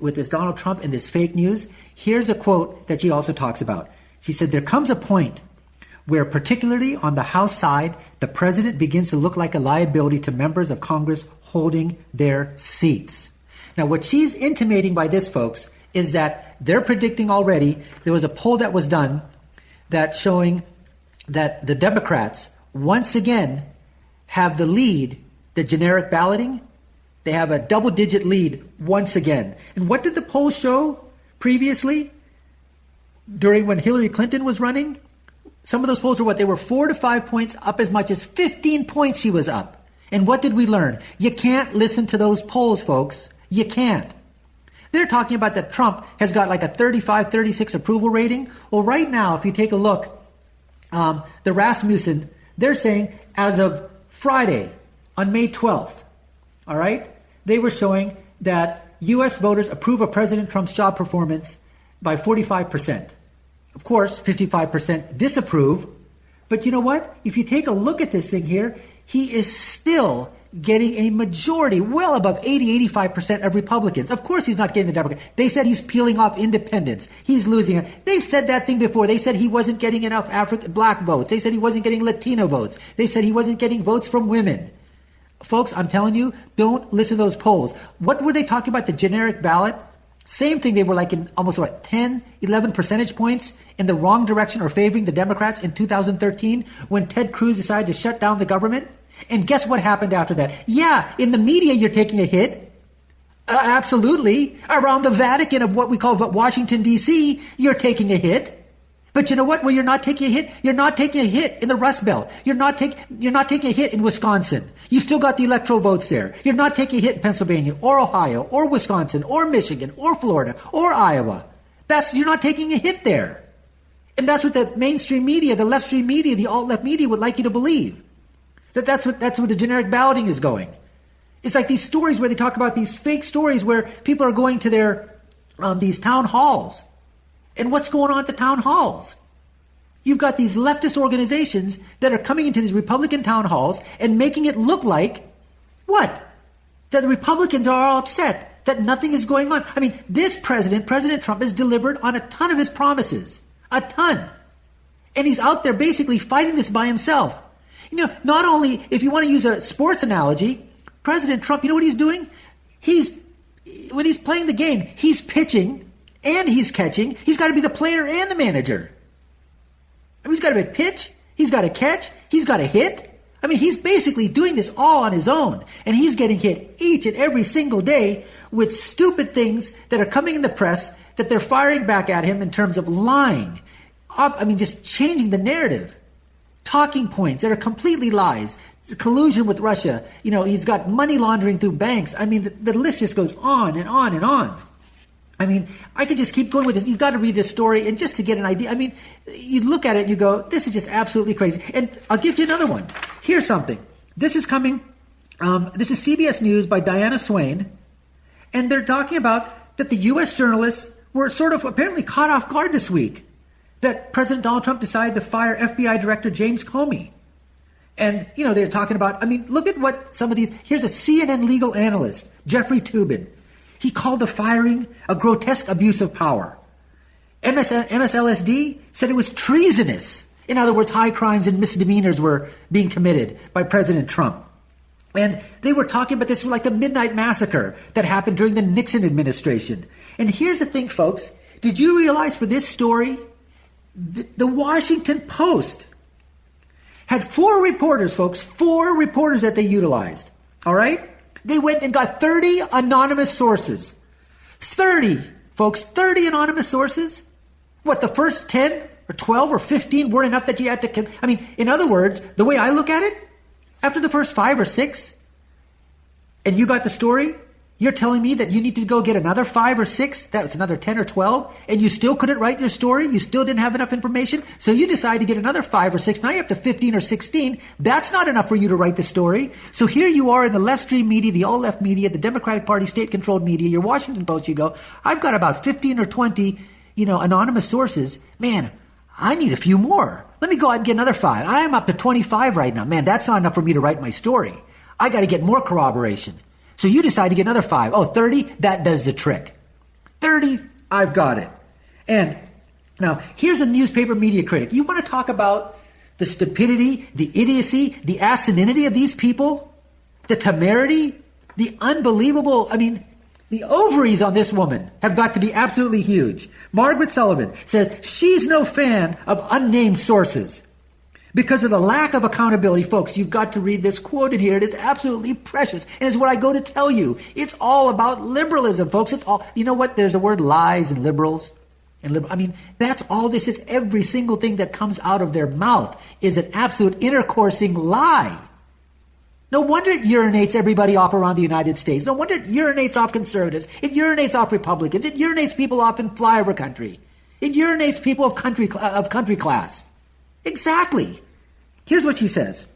with this Donald Trump and this fake news. Here's a quote that she also talks about. She said, "There comes a point where, particularly on the House side, the president begins to look like a liability to members of Congress holding their seats." Now, what she's intimating by this, folks, is that they're predicting already. There was a poll that was done that showing that the Democrats once again have the lead, the generic balloting. They have a double-digit lead once again. And what did the poll show previously during when Hillary Clinton was running? Some of those polls were what? They were 4 to 5 points up, as much as 15 points she was up. And what did we learn? You can't listen to those polls, folks. You can't. They're talking about that Trump has got like a 35, 36 approval rating. Well, right now, if you take a look, the Rasmussen, they're saying as of Friday on May 12th, all right, they were showing that U.S. voters approve of President Trump's job performance by 45%. Of course, 55% disapprove. But you know what? If you take a look at this thing here, he is still getting a majority, well above 80-85% of Republicans. Of course he's not getting the Democrats. They said he's peeling off independents. He's losing it. They've said that thing before. They said he wasn't getting enough black votes. They said he wasn't getting Latino votes. They said he wasn't getting votes from women. Folks, I'm telling you, don't listen to those polls. What were they talking about, the generic ballot? Same thing. They were like in almost 10, 11 percentage points in the wrong direction or favoring the Democrats in 2013 when Ted Cruz decided to shut down the government. And guess what happened after that? Yeah, in the media, you're taking a hit. Absolutely. Around the Vatican of what we call Washington, D.C., you're taking a hit. But you know what? Well, you're not taking a hit. You're not taking a hit in the Rust Belt. You're not taking a hit in Wisconsin. You've still got the electoral votes there. You're not taking a hit in Pennsylvania or Ohio or Wisconsin or Michigan or Florida or Iowa. You're not taking a hit there. And that's what the mainstream media, the left-stream media, the alt-left media would like you to believe. That's what the generic balloting is going. It's like these stories where they talk about these fake stories where people are going to their these town halls. And what's going on at the town halls? You've got these leftist organizations that are coming into these Republican town halls and making it look like, what? That the Republicans are all upset, that nothing is going on. I mean, this President Trump, has delivered on a ton of his promises. A ton. And he's out there basically fighting this by himself. You know, not only, if you want to use a sports analogy, President Trump, you know what he's doing? When he's playing the game, he's pitching and he's catching. He's got to be the player and the manager. I mean, he's got to pitch, he's got to catch, he's got to hit. I mean, he's basically doing this all on his own. And he's getting hit each and every single day with stupid things that are coming in the press that they're firing back at him in terms of lying. I mean, just changing the narrative. Talking points that are completely lies. Collusion with Russia. You know, he's got money laundering through banks. I mean, the list just goes on and on and on. I mean, I could just keep going with this. You've got to read this story, and just to get an idea. I mean, you look at it and you go, this is just absolutely crazy. And I'll give you another one. Here's something. This is coming. This is CBS News by Diana Swain. And they're talking about that the U.S. journalists were sort of apparently caught off guard this week. That President Donald Trump decided to fire FBI Director James Comey. And, you know, they're talking about, I mean, look at what some of these, here's a CNN legal analyst, Jeffrey Toobin. He called the firing a grotesque abuse of power. MSLSD said it was treasonous. In other words, high crimes and misdemeanors were being committed by President Trump. And they were talking about this like the Midnight Massacre that happened during the Nixon administration. And here's the thing, folks. Did you realize for this story, the Washington Post had 4 reporters, folks, 4 reporters that they utilized. All right? They went and got 30 anonymous sources. 30, folks, 30 anonymous sources? What, the first 10 or 12 or 15 weren't enough that you had to... I mean, in other words, the way I look at it, after the first 5 or 6, and you got the story, You're telling me that you need to go get another 5 or 6, that's another 10 or 12, and you still couldn't write your story? You still didn't have enough information? So you decide to get another 5 or 6. Now you're up to 15 or 16. That's not enough for you to write the story. So here you are in the left-stream media, the all-left media, the Democratic Party state-controlled media, your Washington Post, you go, I've got about 15 or 20, anonymous sources. Man, I need a few more. Let me go out and get another 5. I'm up to 25 right now. Man, that's not enough for me to write my story. I got to get more corroboration. So you decide to get another 5. Oh, 30, that does the trick. 30, I've got it. And now, here's a newspaper media critic. You want to talk about the stupidity, the idiocy, the asininity of these people? The temerity? The unbelievable, the ovaries on this woman have got to be absolutely huge. Margaret Sullivan says she's no fan of unnamed sources. Because of the lack of accountability, folks, you've got to read this quoted here. It is absolutely precious. And it's what I go to tell you. It's all about liberalism, folks. It's all, you know what? There's the word lies and liberals. That's all this is. Every single thing that comes out of their mouth is an absolute intercoursing lie. No wonder it urinates everybody off around the United States. No wonder it urinates off conservatives. It urinates off Republicans. It urinates people off in flyover country. It urinates people of country class. Exactly. Here's what she says.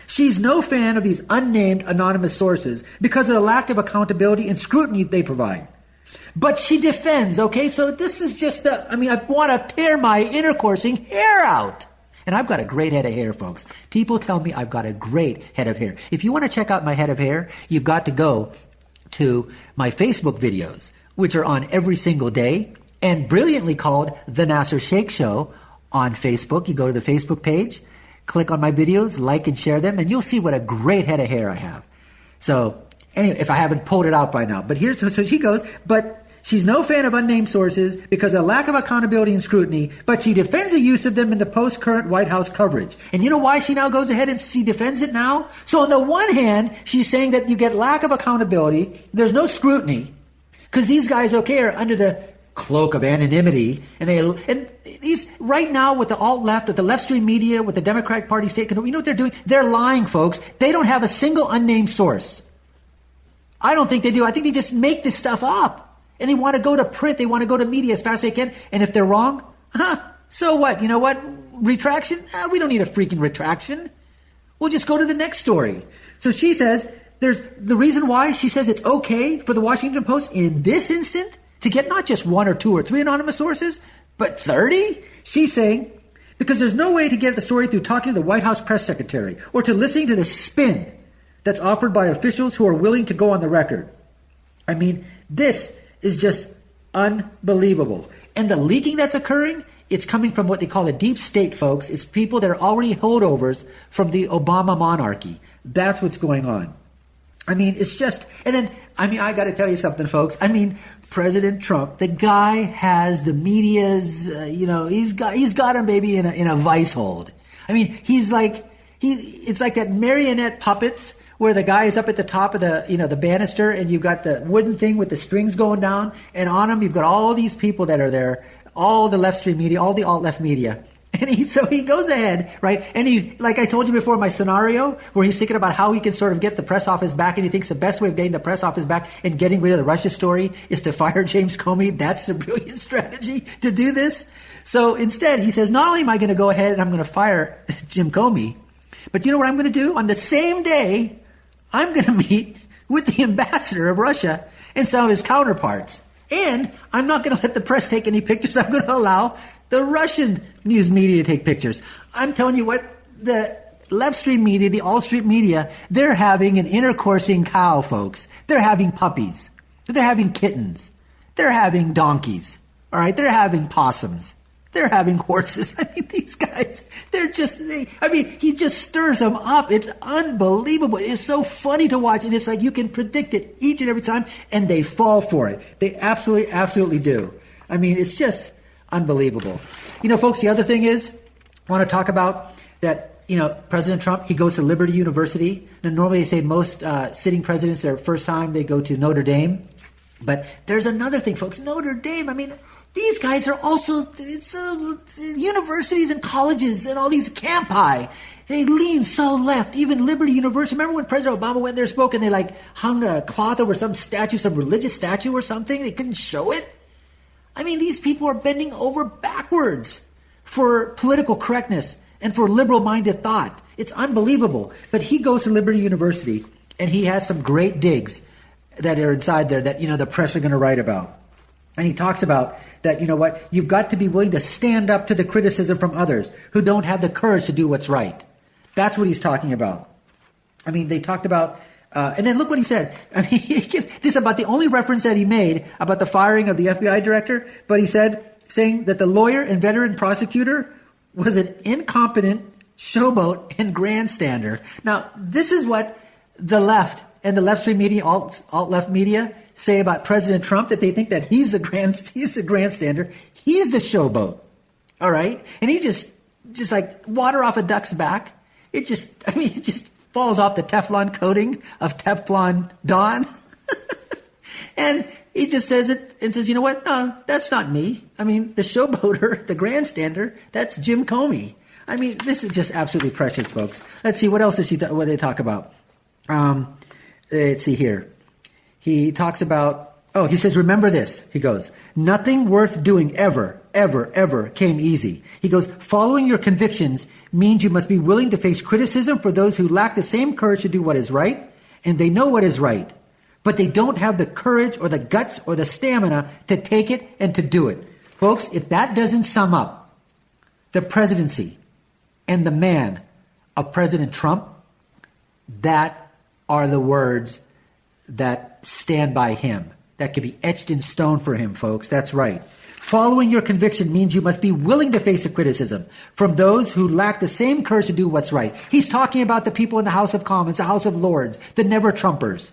She's no fan of these unnamed anonymous sources because of the lack of accountability and scrutiny they provide. But she defends, okay? So this is just I want to tear my intercoursing hair out. And I've got a great head of hair, folks. People tell me I've got a great head of hair. If you want to check out my head of hair, you've got to go to my Facebook videos, which are on every single day and brilliantly called The Nasser Sheikh Show on Facebook. You go to the Facebook page, click on my videos, like and share them, and you'll see what a great head of hair I have. So anyway, if I haven't pulled it out by now. But so she goes, but she's no fan of unnamed sources because of the lack of accountability and scrutiny, but she defends the use of them in the post-current White House coverage. And you know why she now goes ahead and she defends it now? So on the one hand, she's saying that you get lack of accountability, there's no scrutiny, because these guys, are under the cloak of anonymity, and these right now with the alt-left, with the left-stream media, with the Democratic Party state control, you know what they're doing? They're lying, folks. They don't have a single unnamed source. I don't think they do. I think they just make this stuff up. And they want to go to print. They want to go to media as fast as they can. And if they're wrong, so what? You know what? Retraction? We don't need a freaking retraction. We'll just go to the next story. So she says there's the reason why she says it's okay for the Washington Post in this instant to get not just 1 or 2 or 3 anonymous sources, but 30? She's saying, because there's no way to get the story through talking to the White House press secretary or to listening to the spin that's offered by officials who are willing to go on the record. This is just unbelievable. And the leaking that's occurring, it's coming from what they call a deep state, folks. It's people that are already holdovers from the Obama monarchy. That's what's going on. It's just, and then, I got to tell you something, folks. President Trump, the guy has the media's, he's got him, baby, in a vice hold. It's like that marionette puppets where the guy is up at the top of the banister, and you've got the wooden thing with the strings going down, and on him you've got all these people that are there, all the left-stream media, all the alt-left media. And so he goes ahead, right? And he, like I told you before, my scenario where he's thinking about how he can sort of get the press off his back, and he thinks the best way of getting the press off his back and getting rid of the Russia story is to fire James Comey. That's the brilliant strategy to do this. So instead, he says, not only am I going to go ahead and I'm going to fire Jim Comey, but you know what I'm going to do? On the same day, I'm going to meet with the ambassador of Russia and some of his counterparts. And I'm not going to let the press take any pictures. I'm going to allow the Russian news media to take pictures. I'm telling you what, the left stream media, the alt stream media, they're having an intercoursing cow, folks. They're having puppies. They're having kittens. They're having donkeys. All right? They're having possums. They're having horses. These guys, he just stirs them up. It's unbelievable. It's so funny to watch. And it's like you can predict it each and every time, and they fall for it. They absolutely, absolutely do. It's just unbelievable. Folks, the other thing is, I want to talk about that, President Trump, he goes to Liberty University. Now, normally they say most sitting presidents, their first time, they go to Notre Dame. But there's another thing, folks. Notre Dame, These guys are also universities and colleges and all these campi. They lean so left. Even Liberty University. Remember when President Obama went there and spoke and they hung a cloth over some statue, some religious statue or something? They couldn't show it. I mean, these people are bending over backwards for political correctness and for liberal-minded thought. It's unbelievable. But he goes to Liberty University and he has some great digs that are inside there that, the press are going to write about. And he talks about that, you've got to be willing to stand up to the criticism from others who don't have the courage to do what's right. That's what he's talking about. I mean, they talked about, and then look what he said. I mean, this is about the only reference that he made about the firing of the FBI director, but he saying that the lawyer and veteran prosecutor was an incompetent showboat and grandstander. Now, this is what the left and the left-stream media, alt-left media, say about President Trump, that they think that he's the grandstander. He's the showboat. All right? And he just like water off a duck's back. It just falls off the Teflon coating of Teflon Don. And he just says it and says, you know what? No, that's not me. I mean, the showboater, the grandstander, that's Jim Comey. I mean, this is just absolutely precious, folks. Let's see, what else what they talk about? Let's see here. He talks about, he says, remember this. He goes, nothing worth doing ever came easy. He goes, following your convictions means you must be willing to face criticism for those who lack the same courage to do what is right, and they know what is right, but they don't have the courage or the guts or the stamina to take it and to do it. Folks, if that doesn't sum up the presidency and the man of President Trump, that are the words that stand by him. That could be etched in stone for him, folks. That's right. Following your conviction means you must be willing to face a criticism from those who lack the same courage to do what's right. He's talking about the people in the House of Commons, the House of Lords, the never-Trumpers,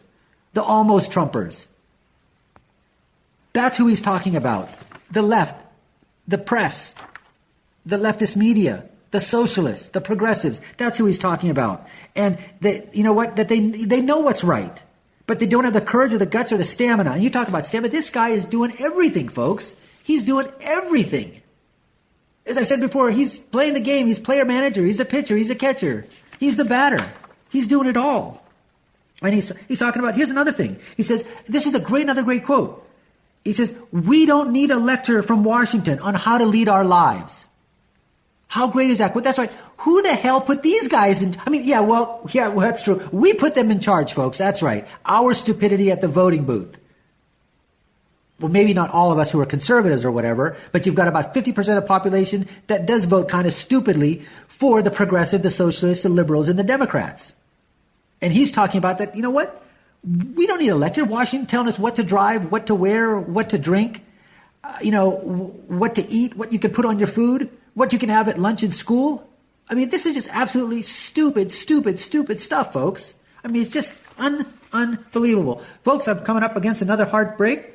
the almost Trumpers. That's who he's talking about. The left, the press, the leftist media, the socialists, the progressives. That's who he's talking about. And you know what? That they know what's right, but they don't have the courage or the guts or the stamina. And you talk about stamina. This guy is doing everything, folks. He's doing everything. As I said before, he's playing the game. He's player manager. He's a pitcher. He's a catcher. He's the batter. He's doing it all. And he's talking about, here's another thing. He says, this is another great quote. He says, we don't need a lecture from Washington on how to lead our lives. How great is that quote? That's right. Who the hell put these guys in? I mean, well, that's true. We put them in charge, folks. That's right. Our stupidity at the voting booth. Well, maybe not all of us who are conservatives or whatever, but you've got about 50% of the population that does vote kind of stupidly for the progressive, the socialists, the liberals, and the Democrats. And he's talking about that, you know what? We don't need a lecture. Washington telling us what to drive, what to wear, what to drink, what to eat, what you can put on your food, what you can have at lunch in school. I mean, this is just absolutely stupid stuff, folks. I mean, it's just unbelievable. Folks, I'm coming up against another hard break.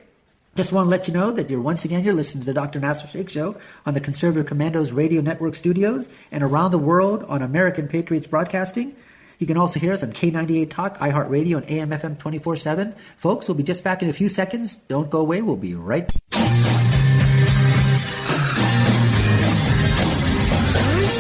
Just want to let you know that you're listening to the Dr. Nasser Sheikh Show on the Conservative Commandos Radio Network studios and around the world on American Patriots Broadcasting. You can also hear us on K98 Talk, iHeartRadio, and AM/FM 24/7. Folks, we'll be just back in a few seconds. Don't go away. We'll be right back.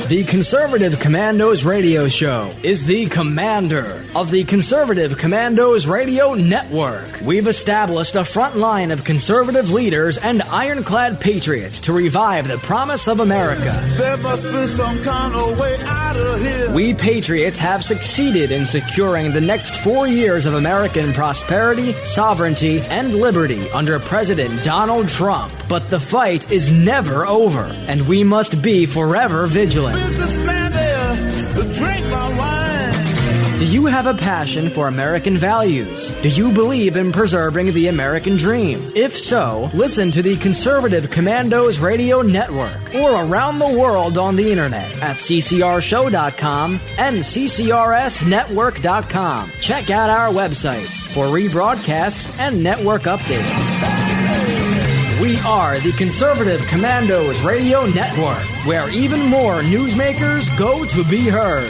The Conservative Commandos Radio Show is the commander of the Conservative Commandos Radio Network. We've established a front line of conservative leaders and ironclad patriots to revive the promise of America. There must be some kind of way out of here. We patriots have succeeded in securing the next 4 years of American prosperity, sovereignty, and liberty under President Donald Trump. But the fight is never over, and we must be forever vigilant. Businessman there, drink my wine. Do you have a passion for American values? Do you believe in preserving the American dream? If so, listen to the Conservative Commandos Radio Network or around the world on the internet at ccrshow.com and ccrsnetwork.com. Check out our websites for rebroadcasts and network updates. We are the Conservative Commandos Radio Network, where even more newsmakers go to be heard.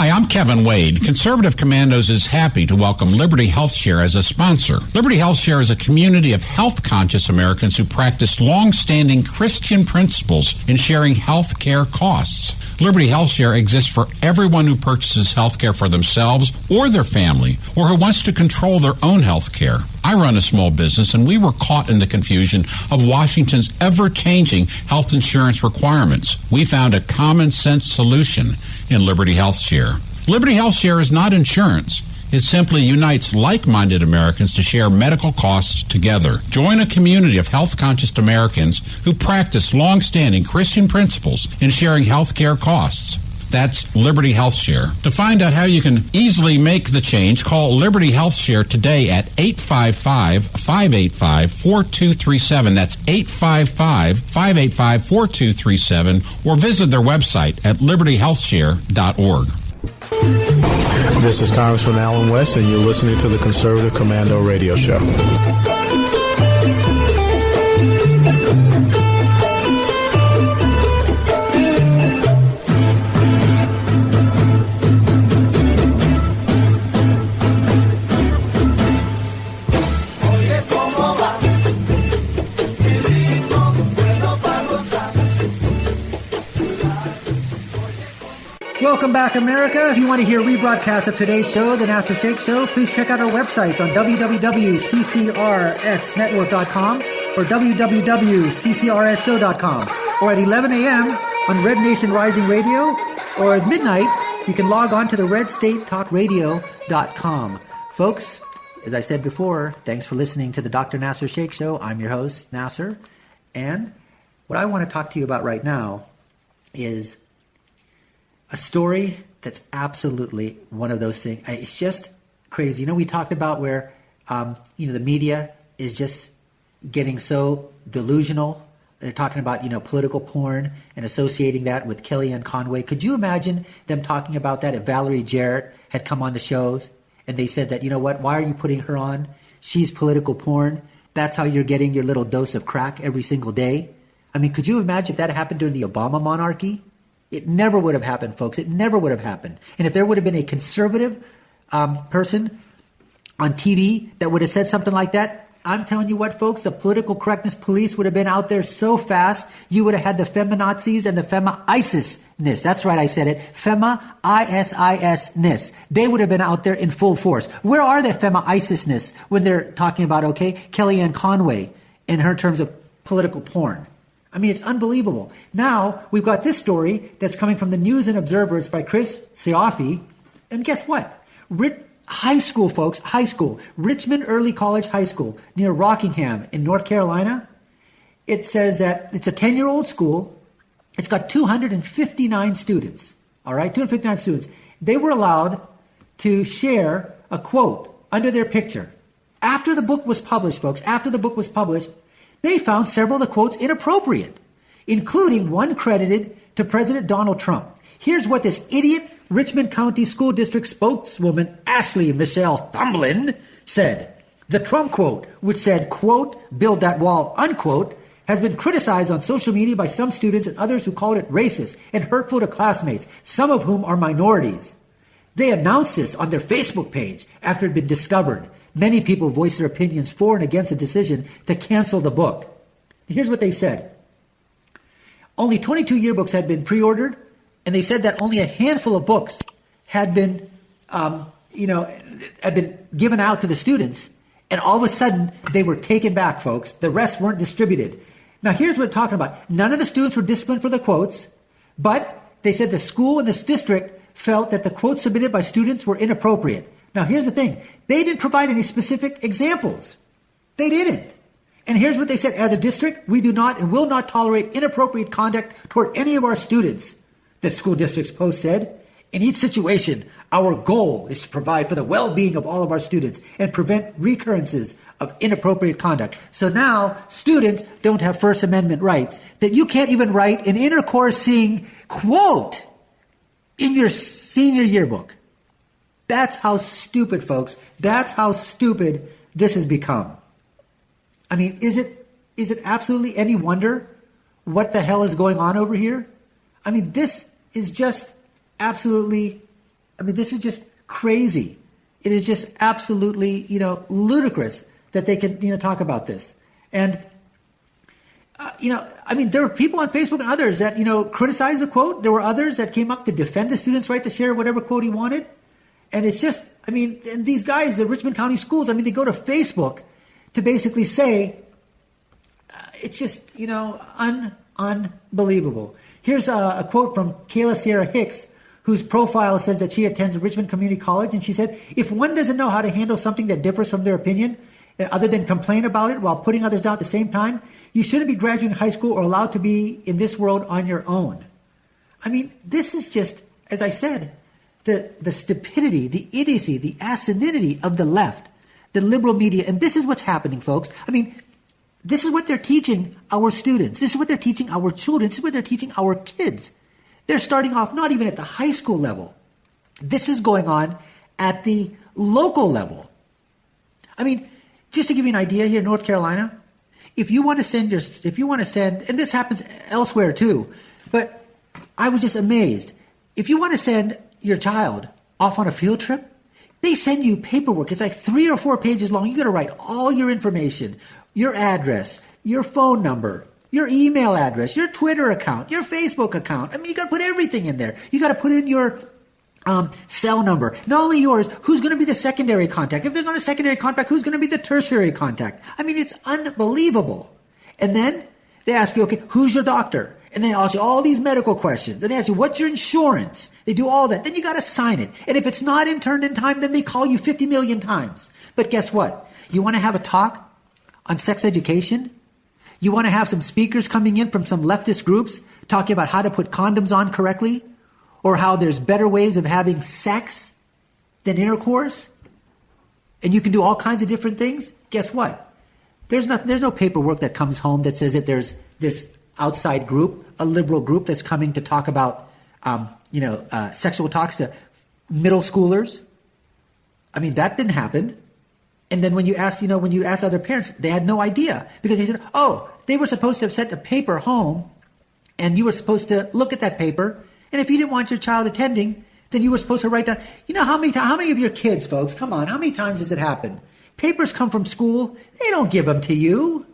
Hi, I'm Kevin Wade. Conservative Commandos is happy to welcome Liberty Health Share as a sponsor. Liberty Health Share is a community of health-conscious Americans who practice long-standing Christian principles in sharing health care costs. Liberty Health Share exists for everyone who purchases health care for themselves or their family, or who wants to control their own health care. I run a small business, and we were caught in the confusion of Washington's ever-changing health insurance requirements. We found a common-sense solution in Liberty Health Share. Liberty Health Share is not insurance. It simply unites like-minded Americans to share medical costs together. Join a community of health-conscious Americans who practice long-standing Christian principles in sharing health care costs. That's Liberty Health Share. To find out how you can easily make the change, call Liberty Health Share today at 855-585-4237. That's 855-585-4237, or visit their website at libertyhealthshare.org. This is Congressman Alan West, and you're listening to the Conservative Commando Radio Show. Welcome back, America. If you want to hear rebroadcasts of today's show, The Nasser Sheikh Show, please check out our websites on www.ccrsnetwork.com or www.ccrsshow.com, or at 11 a.m. on Red Nation Rising Radio, or at midnight, you can log on to the redstatetalkradio.com. Folks, as I said before, thanks for listening to the Dr. Nasser Sheikh Show. I'm your host, Nasser, and what I want to talk to you about right now is a story that's absolutely one of those things. It's just crazy. You know, we talked about where, the media is just getting so delusional. They're talking about, political porn and associating that with Kellyanne Conway. Could you imagine them talking about that if Valerie Jarrett had come on the shows and they said that, you know what, why are you putting her on? She's political porn. That's how you're getting your little dose of crack every single day. I mean, could you imagine if that happened during the Obama monarchy? It never would have happened, folks. It never would have happened. And if there would have been a conservative person on TV that would have said something like that, I'm telling you what, folks, the political correctness police would have been out there so fast, you would have had the feminazis and the fema-ISIS-ness. That's right, I said it. Fema-ISIS-ness. They would have been out there in full force. Where are the fema-ISIS-ness when they're talking about, Kellyanne Conway in her terms of political porn? I mean, it's unbelievable. Now, we've got this story that's coming from the News and Observers by Chris Siafi. And guess what? High school, folks, high school. Richmond Early College High School near Rockingham in North Carolina. It says that it's a 10-year-old school. It's got 259 students. All right, 259 students. They were allowed to share a quote under their picture. After the book was published, folks, they found several of the quotes inappropriate, including one credited to President Donald Trump. Here's what this idiot Richmond County School District spokeswoman Ashley Michelle Thumblin said. The Trump quote, which said, quote, build that wall, unquote, has been criticized on social media by some students and others who called it racist and hurtful to classmates, some of whom are minorities. They announced this on their Facebook page after it had been discovered. Many people voiced their opinions for and against the decision to cancel the book. Here's what they said. Only 22 yearbooks had been pre-ordered, and they said that only a handful of books had been, had been given out to the students, and all of a sudden they were taken back, folks. The rest weren't distributed. Now, here's what we're talking about. None of the students were disciplined for the quotes, but they said the school and this district felt that the quotes submitted by students were inappropriate. Now, here's the thing. They didn't provide any specific examples. They didn't. And here's what they said. As a district, we do not and will not tolerate inappropriate conduct toward any of our students, the school district's post said. In each situation, our goal is to provide for the well-being of all of our students and prevent recurrences of inappropriate conduct. So now students don't have First Amendment rights, that you can't even write an intercoursing quote in your senior yearbook. That's how stupid, folks. That's how stupid this has become. I mean, is it absolutely any wonder what the hell is going on over here? I mean, this is just absolutely I mean, this is just crazy. It is just absolutely, ludicrous that they can, talk about this. And, there were people on Facebook and others that, criticized the quote. There were others that came up to defend the student's right to share whatever quote he wanted. And it's just, and these guys, the Richmond County Schools, they go to Facebook to basically say, it's just, unbelievable. Here's a quote from Kayla Sierra Hicks, whose profile says that she attends Richmond Community College. And she said, if one doesn't know how to handle something that differs from their opinion, other than complain about it while putting others down at the same time, you shouldn't be graduating high school or allowed to be in this world on your own. This is just, as I said, the stupidity, the idiocy, the asininity of the left, the liberal media. And this is what's happening, folks. This is what they're teaching our students. This is what they're teaching our children. This is what they're teaching our kids. They're starting off not even at the high school level. This is going on at the local level. Just to give you an idea here in North Carolina, if you want to send, and this happens elsewhere too, but I was just amazed. If you want to send your child off on a field trip, they send you paperwork. It's like 3 or 4 pages long. You got to write all your information, your address, your phone number, your email address, your Twitter account, your Facebook account. You got to put everything in there. You got to put in your cell number. Not only yours, who's going to be the secondary contact? If there's not a secondary contact, who's going to be the tertiary contact? It's unbelievable. And then they ask you, okay, who's your doctor? And then they ask you all these medical questions. Then they ask you, what's your insurance? They do all that. Then you got to sign it. And if it's not turned in time, then they call you 50 million times. But guess what? You want to have a talk on sex education? You want to have some speakers coming in from some leftist groups talking about how to put condoms on correctly? Or how there's better ways of having sex than intercourse? And you can do all kinds of different things? Guess what? There's no paperwork that comes home that says that there's this outside group, a liberal group that's coming to talk about, sexual talks to middle schoolers. That didn't happen. And then when you ask other parents, they had no idea because they said, they were supposed to have sent a paper home and you were supposed to look at that paper. And if you didn't want your child attending, then you were supposed to write down, how many of your kids, folks, come on, how many times does it happen? Papers come from school. They don't give them to you.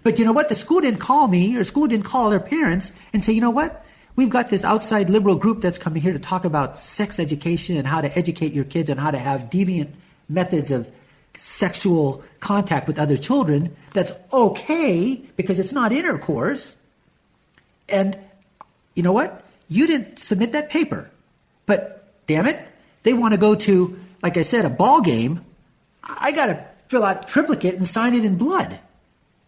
But you know what? The school didn't call me or school didn't call their parents and say, you know what? We've got this outside liberal group that's coming here to talk about sex education and how to educate your kids and how to have deviant methods of sexual contact with other children. That's okay because it's not intercourse. And you know what? You didn't submit that paper. But damn it, they want to go to, like I said, a ball game. I got to fill out triplicate and sign it in blood.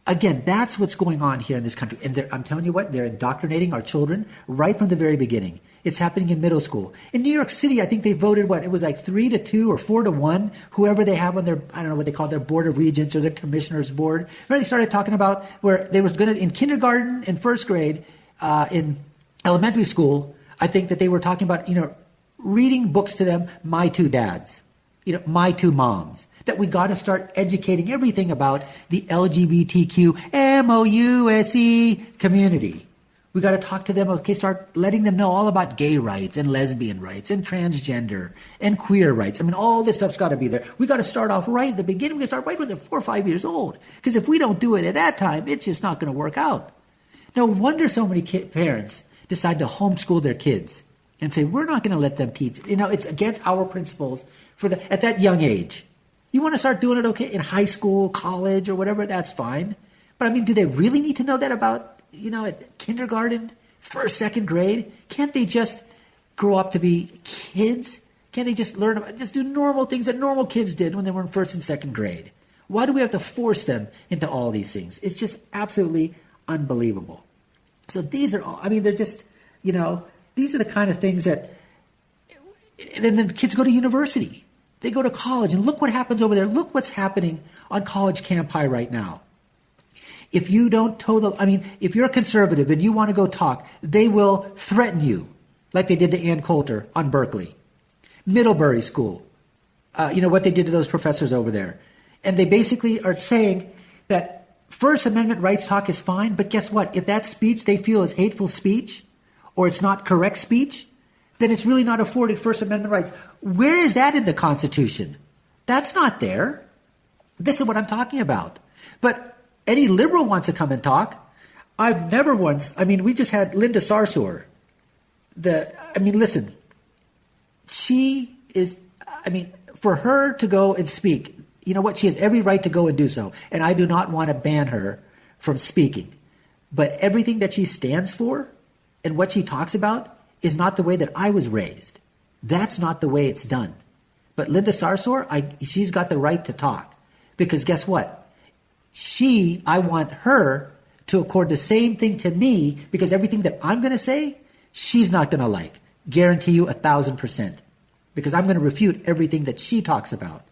Again, that's what's going on here in this country. And I'm telling you what, they're indoctrinating our children right from the very beginning. It's happening in middle school. In New York City, I think they voted, it was like 3-2 or 4-1, whoever they have on their, I don't know what they call their board of regents or their commissioners board. Remember they started talking about where they was going to, in kindergarten and first grade, in elementary school, I think that they were talking about, reading books to them, My Two Dads, My Two Moms, that we got to start educating everything about the LGBTQ MOUSE community. We got to talk to them, start letting them know all about gay rights and lesbian rights and transgender and queer rights. All this stuff's got to be there. We got to start off right at the beginning. We got to start right when they're 4 or 5 years old. Because if we don't do it at that time, it's just not going to work out. No wonder so many parents decide to homeschool their kids and say, we're not going to let them teach. It's against our principles at that young age. You want to start doing it, okay, in high school, college, or whatever, that's fine. But do they really need to know that about, at kindergarten, first, second grade? Can't they just grow up to be kids? Can't they just just do normal things that normal kids did when they were in first and second grade? Why do we have to force them into all these things? It's just absolutely unbelievable. So these are all, they're just, these are the kind of things that, and then the kids go to university. They go to college, and look what happens over there. Look what's happening on college campi right now. If you don't if you're a conservative and you want to go talk, they will threaten you like they did to Ann Coulter on Berkeley. Middlebury School, what they did to those professors over there. And they basically are saying that First Amendment rights talk is fine, but guess what? If that speech they feel is hateful speech or it's not correct speech, then it's really not afforded First Amendment rights. Where is that in the Constitution? That's not there. This is what I'm talking about. But any liberal wants to come and talk. I've never once, we just had Linda Sarsour. Listen, she is, for her to go and speak, you know what? She has every right to go and do so. And I do not want to ban her from speaking. But everything that she stands for and what she talks about is not the way that I was raised. That's not the way it's done. But Linda Sarsour, she's got the right to talk. Because guess what? I want her to accord the same thing to me, because everything that I'm going to say, she's not going to like. Guarantee you 1,000%. Because I'm going to refute everything that she talks about.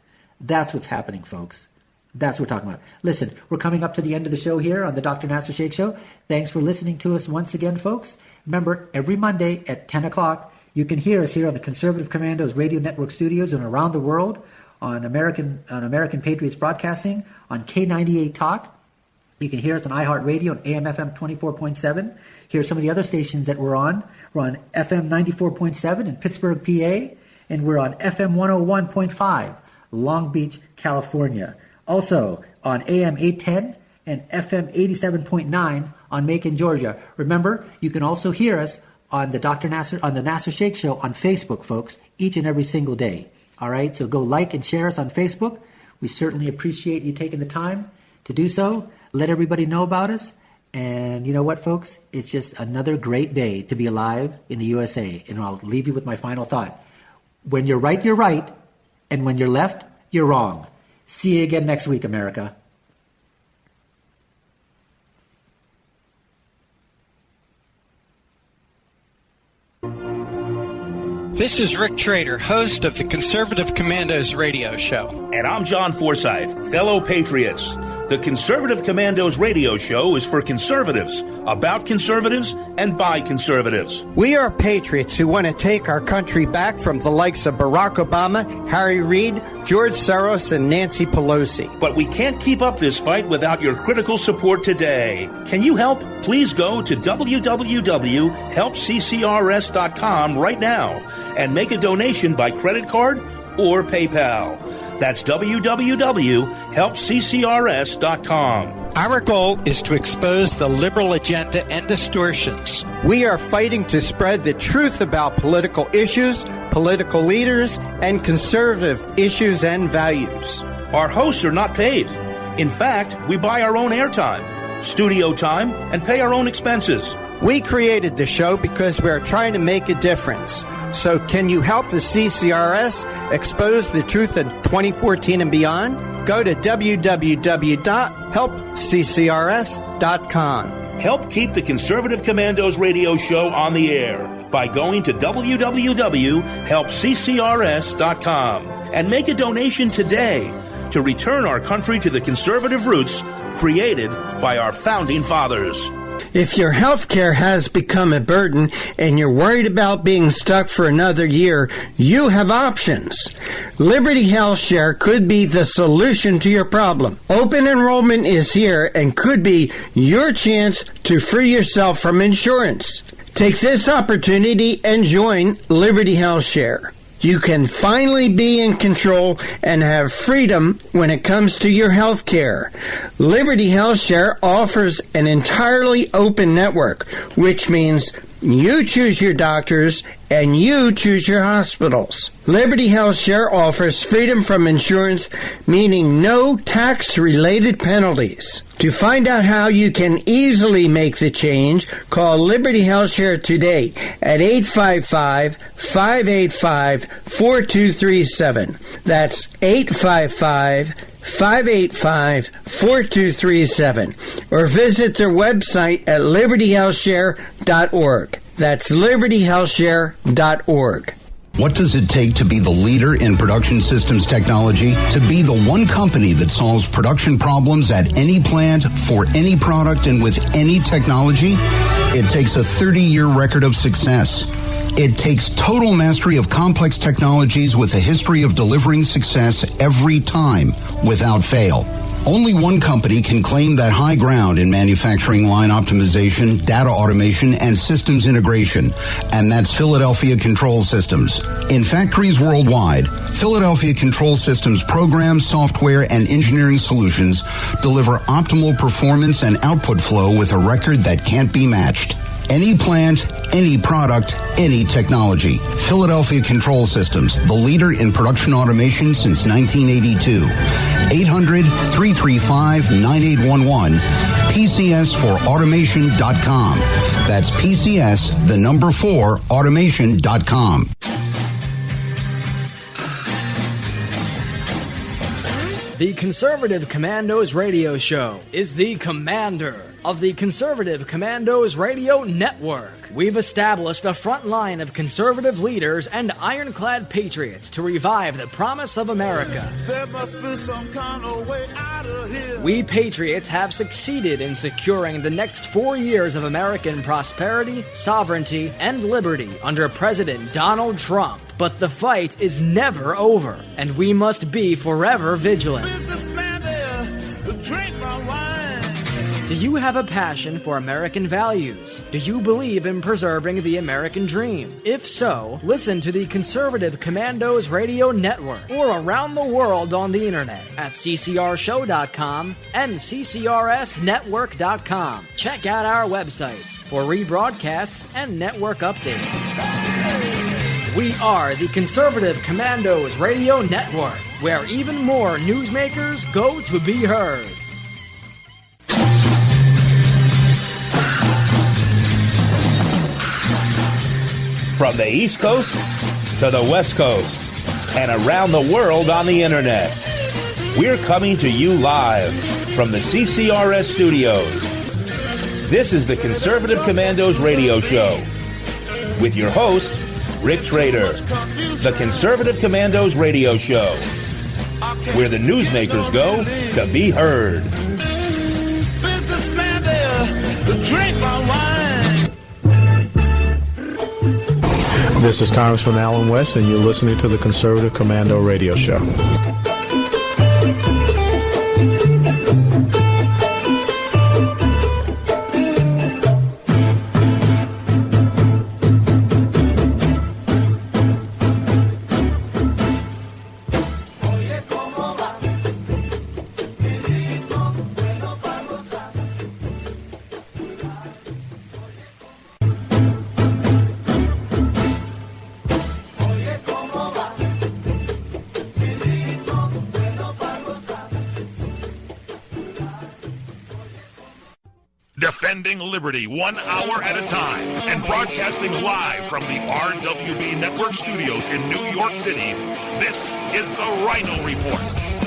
That's what's happening, folks. That's what we're talking about. Listen, we're coming up to the end of the show here on the Dr. Nasser Sheikh Show. Thanks for listening to us once again, folks. Remember, every Monday at 10 o'clock, you can hear us here on the Conservative Commandos Radio Network studios and around the world on American Patriots Broadcasting, on K98 Talk. You can hear us on iHeartRadio and AM/FM 24.7. Hear some of the other stations that we're on. We're on FM 94.7 in Pittsburgh, PA, and we're on FM 101.5, Long Beach, California. Also on AM 810 and FM 87.9 on Macon, Georgia. Remember, you can also hear us on the Nasser Sheikh Show on Facebook, folks, each and every single day. All right, so go like and share us on Facebook. We certainly appreciate you taking the time to do so. Let everybody know about us. And you know what, folks? It's just another great day to be alive in the USA. And I'll leave you with my final thought. When you're right, you're right. And when you're left, you're wrong. See you again next week, America. This is Rick Trader, host of the Conservative Commandos radio show. And I'm John Forsyth, fellow patriots. The Conservative Commandos radio show is for conservatives, about conservatives, and by conservatives. We are patriots who want to take our country back from the likes of Barack Obama, Harry Reid, George Soros, and Nancy Pelosi. But we can't keep up this fight without your critical support today. Can you help? Please go to www.helpccrs.com right now and make a donation by credit card or PayPal. That's www.helpccrs.com. Our goal is to expose the liberal agenda and distortions. We are fighting to spread the truth about political issues, political leaders, and conservative issues and values. Our hosts are not paid. In fact, we buy our own airtime, studio time, and pay our own expenses. We created the show because we are trying to make a difference. So can you help the CCRS expose the truth in 2014 and beyond? Go to www.helpccrs.com. Help keep the Conservative Commandos radio show on the air by going to www.helpccrs.com and make a donation today to return our country to the conservative roots created by our founding fathers. If your health care has become a burden and you're worried about being stuck for another year, you have options. Liberty Health Share could be the solution to your problem. Open enrollment is here and could be your chance to free yourself from insurance. Take this opportunity and join Liberty Health Share. You can finally be in control and have freedom when it comes to your health care. Liberty Health Share offers an entirely open network, which means you choose your doctors and you choose your hospitals. Liberty Health Share offers freedom from insurance, meaning no tax-related penalties. To find out how you can easily make the change, call Liberty Health Share today at 855-585-4237. That's 855-585-4237. Or visit their website at libertyhealthshare.org. That's libertyhealthshare.org. What does it take to be the leader in production systems technology? To be the one company that solves production problems at any plant, for any product, and with any technology? It takes a 30-year record of success. It takes total mastery of complex technologies with a history of delivering success every time, without fail. Only one company can claim that high ground in manufacturing line optimization, data automation, and systems integration, and that's Philadelphia Control Systems. In factories worldwide, Philadelphia Control Systems programs, software, and engineering solutions deliver optimal performance and output flow with a record that can't be matched. Any plant, any product, any technology. Philadelphia Control Systems, the leader in production automation since 1982. 800-335-9811. PCS4automation.com. That's PCS, the number 4, automation.com. The Conservative Commandos Radio Show is the commander of the Conservative Commandos Radio Network. We've established a front line of conservative leaders and ironclad patriots to revive the promise of America. There must be some kind of way out of here. We patriots have succeeded in securing the next 4 years of American prosperity, sovereignty, and liberty under President Donald Trump. But the fight is never over, and we must be forever vigilant. Businessman there, drink my wine. Do you have a passion for American values? Do you believe in preserving the American dream? If so, listen to the Conservative Commandos Radio Network or around the world on the internet at ccrshow.com and ccrsnetwork.com. Check out our websites for rebroadcasts and network updates. We are the Conservative Commandos Radio Network, where even more newsmakers go to be heard. From the East Coast to the West Coast and around the world on the internet, we're coming to you live from the CCRS studios. This is the Conservative Commandos Radio Show with your host, Rick Trader. The Conservative Commandos Radio Show, where the newsmakers go to be heard. Businessman there, drink my wine. This is Congressman Alan West, and you're listening to the Conservative Commando Radio Show. Defending liberty 1 hour at a time and broadcasting live from the RWB Network studios in New York City, this is the Rhino Report.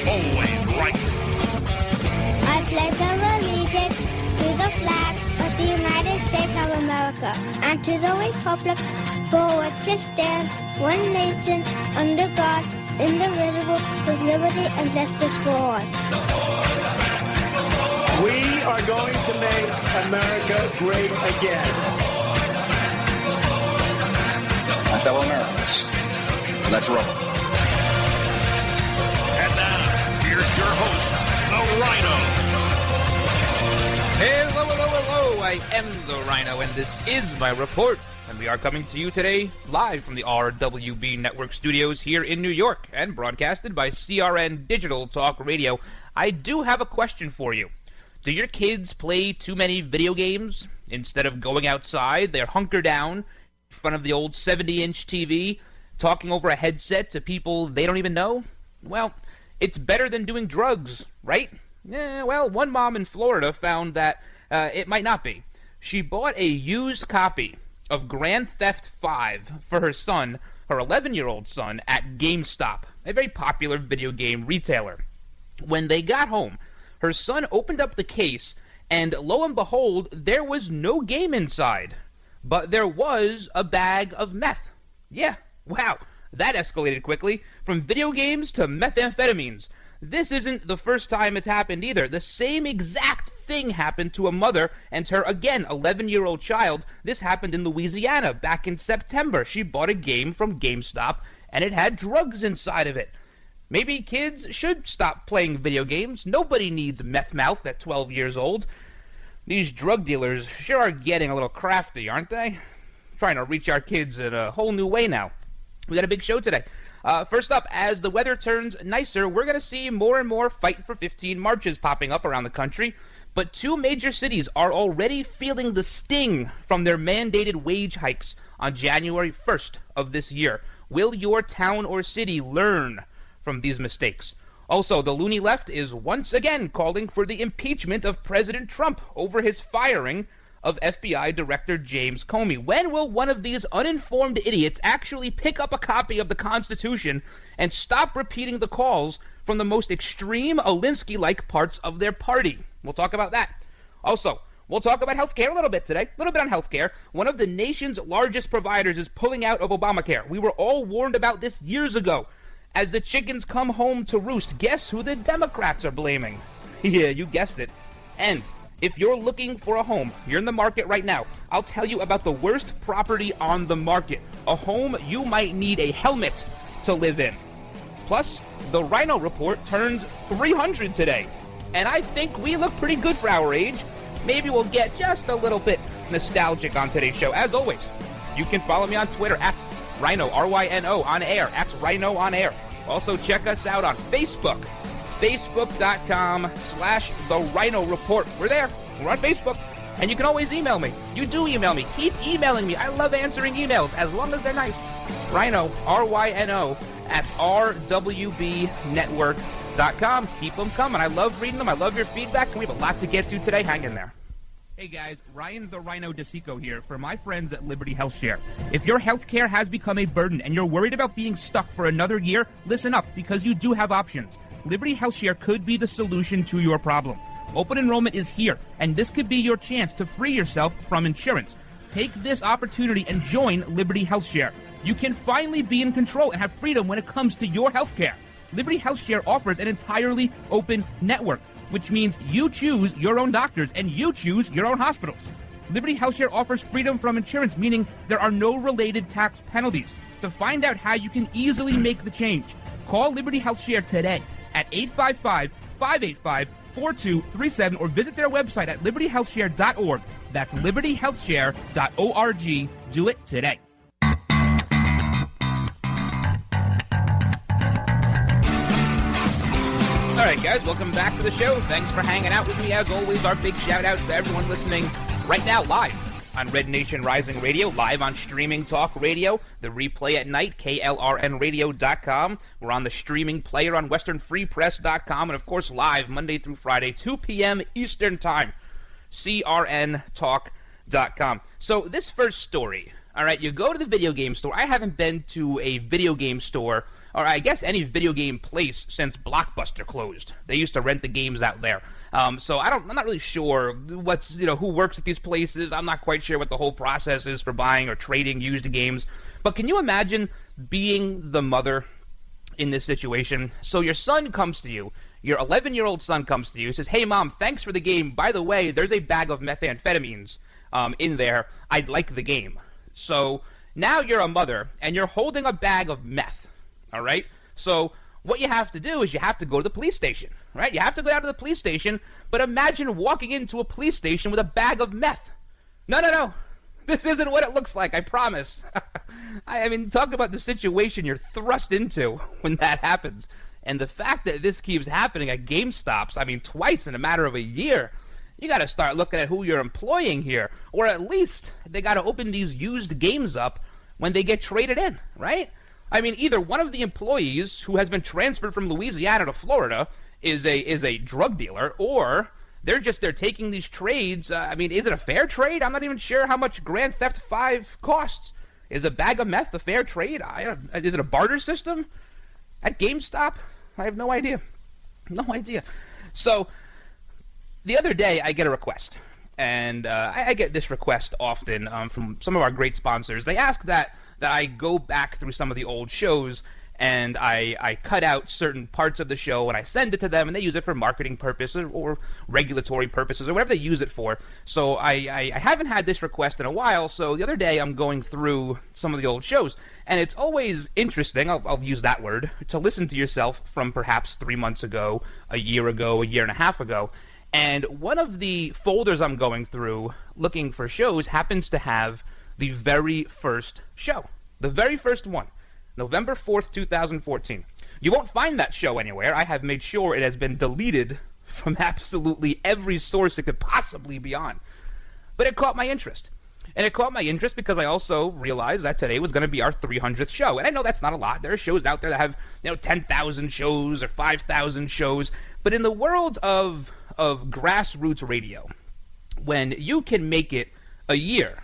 Always right. I pledge allegiance to the flag of the United States of America and to the republic for which it stands, one nation, under God, indivisible, with liberty and justice for all. We are going to make America great again. My fellow Americans, let's roll. And now, here's your host, the Rhino. Hello, hello, hello. I am the Rhino, and this is my report. And we are coming to you today live from the RWB Network studios here in New York and broadcasted by CRN Digital Talk Radio. I do have a question for you. Do your kids play too many video games? Instead of going outside, they're hunkered down in front of the old 70-inch TV, talking over a headset to people they don't even know? Well, it's better than doing drugs, right? Well, one mom in Florida found that it might not be. She bought a used copy of Grand Theft 5 for her son, her 11-year-old son, at GameStop, a very popular video game retailer. When they got home, her son opened up the case, and lo and behold, there was no game inside. But there was a bag of meth. Yeah, wow, that escalated quickly. From video games to methamphetamines. This isn't the first time it's happened either. The same exact thing happened to a mother and her, again, 11-year-old child. This happened in Louisiana back in September. She bought a game from GameStop, and it had drugs inside of it. Maybe kids should stop playing video games. Nobody needs meth mouth at 12 years old. These drug dealers sure are getting a little crafty, aren't they? Trying to reach our kids in a whole new way now. We got a big show today. First up, as the weather turns nicer, we're going to see more and more Fight for 15 marches popping up around the country. But 2 major cities are already feeling the sting from their mandated wage hikes on January 1st of this year. Will your town or city learn from these mistakes? Also, the loony left is once again calling for the impeachment of President Trump over his firing of FBI Director James Comey. When will one of these uninformed idiots actually pick up a copy of the Constitution and stop repeating the calls from the most extreme Alinsky-like parts of their party? We'll talk about that. Also, we'll talk about healthcare a little bit today. A little bit on healthcare. One of the nation's largest providers is pulling out of Obamacare. We were all warned about this years ago. As the chickens come home to roost, guess who the Democrats are blaming? Yeah, you guessed it. And if you're looking for a home, you're in the market right now, I'll tell you about the worst property on the market. A home you might need a helmet to live in. Plus, the Rhino Report turns 300 today. And I think we look pretty good for our age. Maybe we'll get just a little bit nostalgic on today's show. As always, you can follow me on Twitter at Rhino, R-Y-N-O, on air, at Rhino on air. Also, check us out on Facebook, facebook.com/The Rhino Report. We're there. We're on Facebook. And you can always email me. You do email me. Keep emailing me. I love answering emails, as long as they're nice. Rhino, R-Y-N-O, at rwbnetwork.com. Keep them coming. I love reading them. I love your feedback. And we have a lot to get to today. Hang in there. Hey guys, Ryan the Rhino DeSico here for my friends at Liberty HealthShare. If your health care has become a burden and you're worried about being stuck for another year, listen up, because you do have options. Liberty HealthShare could be the solution to your problem. Open enrollment is here, and this could be your chance to free yourself from insurance. Take this opportunity and join Liberty HealthShare. You can finally be in control and have freedom when it comes to your health care. Liberty HealthShare offers an entirely open network, which means you choose your own doctors and you choose your own hospitals. Liberty HealthShare offers freedom from insurance, meaning there are no related tax penalties. To find out how you can easily make the change, call Liberty HealthShare today at 855-585-4237 or visit their website at libertyhealthshare.org. That's libertyhealthshare.org. Do it today. All right, guys, welcome back to the show. Thanks for hanging out with me. As always, our big shout-outs to everyone listening right now live on Red Nation Rising Radio, live on Streaming Talk Radio, the replay at night, klrnradio.com. We're on the streaming player on westernfreepress.com, and, of course, live Monday through Friday, 2 p.m. Eastern Time, crntalk.com. So this first story, all right, you go to the video game store. I haven't been to a video game store, or I guess any video game place, since Blockbuster closed. They used to rent the games out there. So I'm not really sure who works at these places. I'm not quite sure what the whole process is for buying or trading used games. But can you imagine being the mother in this situation? So your son comes to you, your 11-year-old son comes to you, says, "Hey, Mom, thanks for the game. By the way, there's a bag of methamphetamines in there. I'd like the game." So now you're a mother, and you're holding a bag of meth. All right? So what you have to do is you have to go to the police station, right? You have to go out to the police station, but imagine walking into a police station with a bag of meth. No. This isn't what it looks like, I promise. I mean, talk about the situation you're thrust into when that happens. And the fact that this keeps happening at GameStops, I mean, twice in a matter of a year, you got to start looking at who you're employing here. Or at least they got to open these used games up when they get traded in, right? I mean, either one of the employees who has been transferred from Louisiana to Florida is a drug dealer, or they're taking these trades. I mean, is it a fair trade? I'm not even sure how much Grand Theft 5 costs. Is a bag of meth a fair trade? Is it a barter system at GameStop? I have no idea. No idea. So the other day I get a request, and I get this request often from some of our great sponsors. They ask that I go back through some of the old shows and I cut out certain parts of the show and I send it to them, and they use it for marketing purposes or regulatory purposes or whatever they use it for. So I haven't had this request in a while, so the other day I'm going through some of the old shows, And it's always interesting, I'll use that word, to listen to yourself from perhaps 3 months ago, a year and a half ago. And one of the folders I'm going through looking for shows happens to have the very first show. The very first one. November 4th, 2014. You won't find that show anywhere. I have made sure it has been deleted from absolutely every source it could possibly be on. But it caught my interest. And it caught my interest because I also realized that today was going to be our 300th show. And I know that's not a lot. There are shows out there that have, 10,000 shows or 5,000 shows. But in the world of grassroots radio, when you can make it a year,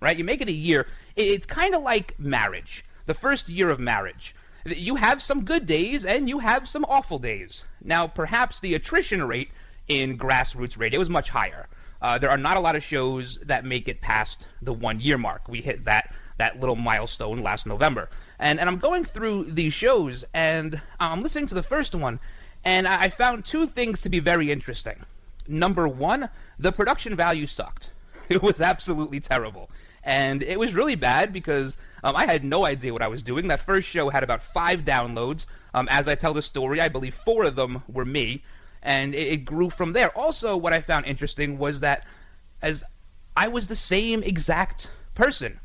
right? You make it a year, it's kind of like marriage, the first year of marriage. You have some good days and you have some awful days. Now, perhaps the attrition rate in grassroots radio is much higher. There are not a lot of shows that make it past the 1 year mark. We hit that little milestone last November. And I'm going through these shows, and I'm listening to the first one, and I found two things to be very interesting. Number one, the production value sucked. It was absolutely terrible. And it was really bad because I had no idea what I was doing. That first show had about 5 downloads. As I tell the story, I believe 4 of them were me. And it grew from there. Also, what I found interesting was that as I was the same exact person.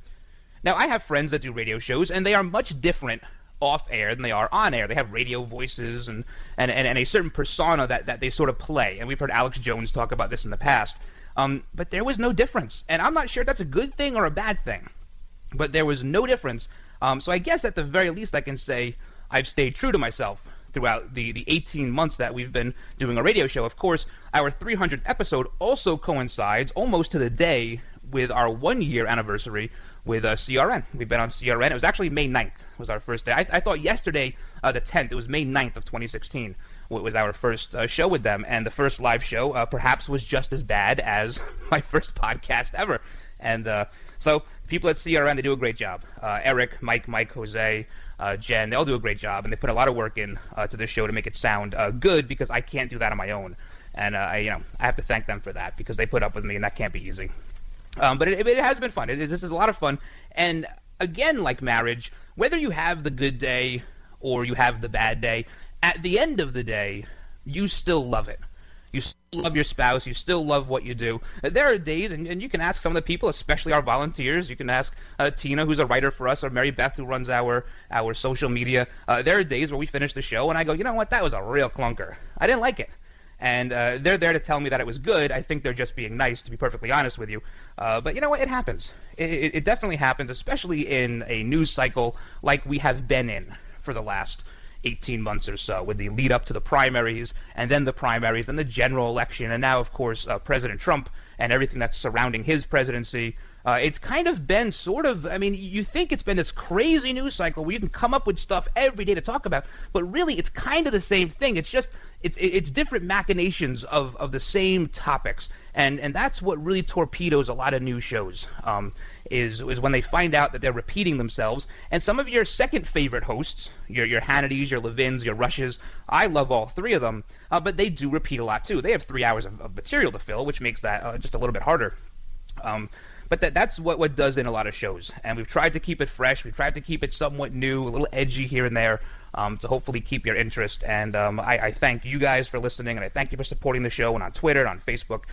Now, I have friends that do radio shows, and they are much different off-air than they are on-air. They have radio voices and a certain persona that they sort of play. And we've heard Alex Jones talk about this in the past. But there was no difference. And I'm not sure if that's a good thing or a bad thing. But there was no difference. So I guess at the very least I can say I've stayed true to myself throughout the 18 months that we've been doing a radio show. Of course, our 300th episode also coincides almost to the day with our 1-year anniversary with CRN. We've been on CRN. It was actually May 9th was our first day. I thought yesterday, the 10th, it was May 9th of 2016, was our first show with them. And the first live show perhaps was just as bad as my first podcast ever. And so people at CRN, they do a great job. Eric, Mike, Jose, Jen, they all do a great job, and they put a lot of work in to this show to make it sound good, because I can't do that on my own. And I have to thank them for that, because they put up with me, and that can't be easy. But it has been fun. This is a lot of fun. And again, like marriage, whether you have the good day or you have the bad day, at the end of the day, you still love it. You still love your spouse. You still love what you do. There are days, and you can ask some of the people, especially our volunteers. You can ask Tina, who's a writer for us, or Mary Beth, who runs our social media. There are days where we finish the show, and I go, you know what, that was a real clunker. I didn't like it. And they're there to tell me that it was good. I think they're just being nice, to be perfectly honest with you. But you know what? It happens. It definitely happens, especially in a news cycle like we have been in for the last 18 months or so, with the lead up to the primaries, and then the primaries, then the general election, and now, of course, President Trump and everything that's surrounding his presidency. It's kind of been sort of, you think it's been this crazy news cycle where you can come up with stuff every day to talk about, but really it's kind of the same thing. It's just, it's different machinations of the same topics, and that's what really torpedoes a lot of news shows, is when they find out that they're repeating themselves. And some of your second favorite hosts, your Hannitys, your Levins, your Rushes, I love all 3 of them, but they do repeat a lot too. They have 3 hours of material to fill, which makes that just a little bit harder. But that's what does in a lot of shows. And we've tried to keep it fresh. We've tried to keep it somewhat new, a little edgy here and there, to hopefully keep your interest. And I thank you guys for listening, and I thank you for supporting the show, and on Twitter and on Facebook,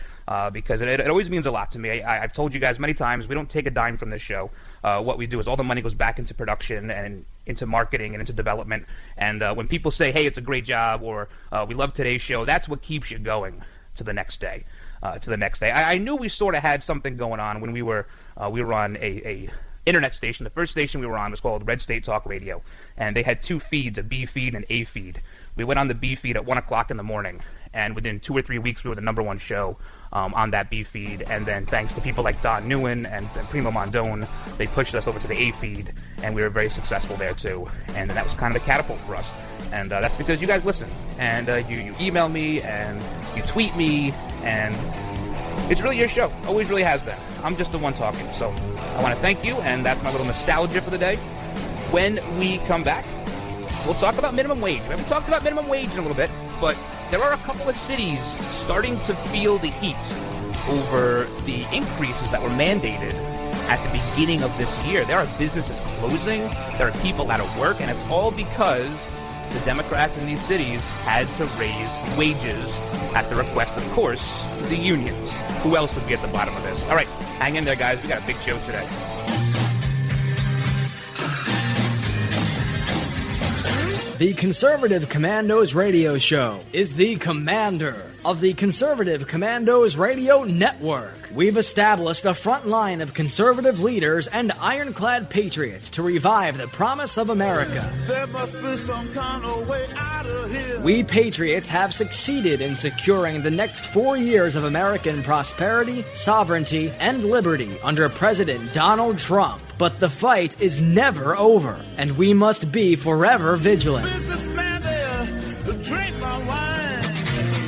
because it always means a lot to me. I've told you guys many times, we don't take a dime from this show. What we do is all the money goes back into production and into marketing and into development. And when people say, hey, it's a great job, or we love today's show, that's what keeps you going to the next day. I knew we sort of had something going on when we were on a internet station. The first station we were on was called Red State Talk Radio, and they had 2 feeds, a B feed and an A feed. We went on the B feed at 1 o'clock in the morning, and within 2 or 3 weeks we were the #1 show on that B feed. And then thanks to people like Don Newen and Primo Mondone, they pushed us over to the A feed, and we were very successful there too. And that was kind of the catapult for us. And that's because you guys listen, and you email me, and you tweet me, and it's really your show. Always really has been. I'm just the one talking. So I want to thank you, and that's my little nostalgia for the day. When we come back, we'll talk about minimum wage. We haven't talked about minimum wage in a little bit, but there are a couple of cities starting to feel the heat over the increases that were mandated at the beginning of this year. There are businesses closing, there are people out of work, and it's all because the Democrats in these cities had to raise wages at the request, of course, the unions. Who else would be at the bottom of this? All right, hang in there, guys. We got a big show today. The Conservative Commandos radio show is the commander of the Conservative Commandos radio network. We've established a front line of conservative leaders and ironclad patriots to revive the promise of America. There must be some kind of way out of here. We patriots have succeeded in securing the next 4 years of American prosperity, sovereignty, and liberty under President Donald Trump. But the fight is never over, and we must be forever vigilant. Businessman there, drink my wine.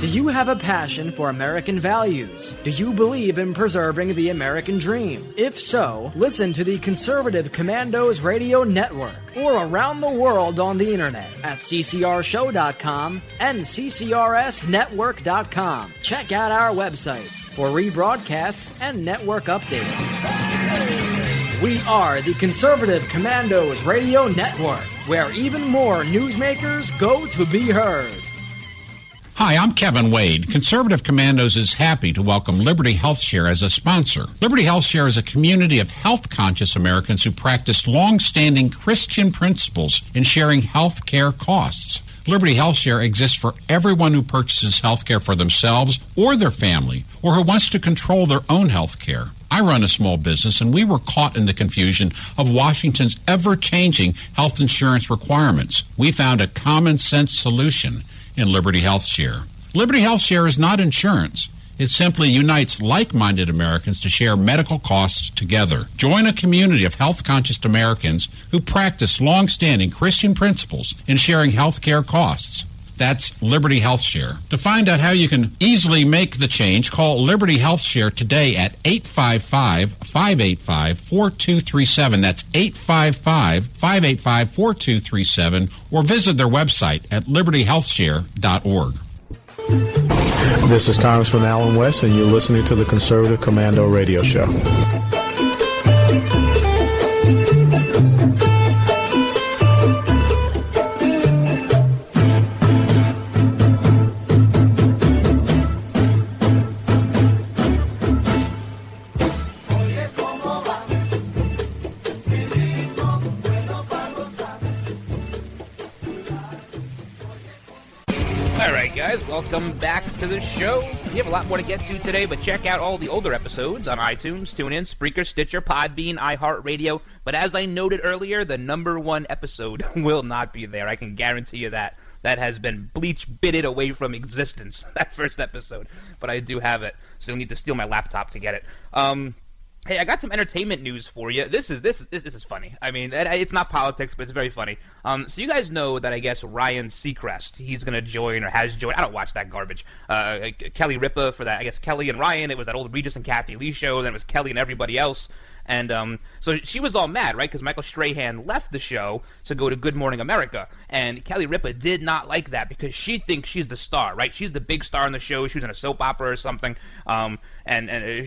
Do you have a passion for American values? Do you believe in preserving the American dream? If so, listen to the Conservative Commandos Radio Network or around the world on the internet at ccrshow.com and ccrsnetwork.com. Check out our websites for rebroadcasts and network updates. We are the Conservative Commandos Radio Network, where even more newsmakers go to be heard. Hi, I'm Kevin Wade. Conservative Commandos is happy to welcome Liberty HealthShare as a sponsor. Liberty HealthShare is a community of health-conscious Americans who practice long-standing Christian principles in sharing health care costs. Liberty HealthShare exists for everyone who purchases health care for themselves or their family, or who wants to control their own health care. I run a small business, and we were caught in the confusion of Washington's ever-changing health insurance requirements. We found a common-sense solution in Liberty HealthShare. Liberty HealthShare is not insurance. It simply unites like-minded Americans to share medical costs together. Join a community of health-conscious Americans who practice long-standing Christian principles in sharing health care costs. That's Liberty HealthShare. To find out how you can easily make the change, call Liberty HealthShare today at 855-585-4237. That's 855-585-4237, or visit their website at libertyhealthshare.org. This is Congressman Alan West, and you're listening to the Conservative Commando Radio Show. Welcome back to the show. We have a lot more to get to today, but check out all the older episodes on iTunes, TuneIn, Spreaker, Stitcher, Podbean, iHeartRadio. But as I noted earlier, the #1 episode will not be there. I can guarantee you that. That has been bleach-bitted away from existence, that first episode. But I do have it, so you'll need to steal my laptop to get it. Hey, I got some entertainment news for you. This is funny. I mean, it's not politics, but it's very funny. So you guys know that I guess Ryan Seacrest, he's going to join or has joined. I don't watch that garbage. Kelly Ripa for that. I guess Kelly and Ryan. It was that old Regis and Kathy Lee show. Then it was Kelly and everybody else. And so she was all mad, right? Because Michael Strahan left the show to go to Good Morning America. And Kelly Ripa did not like that because she thinks she's the star, right? She's the big star on the show. She was in a soap opera or something. And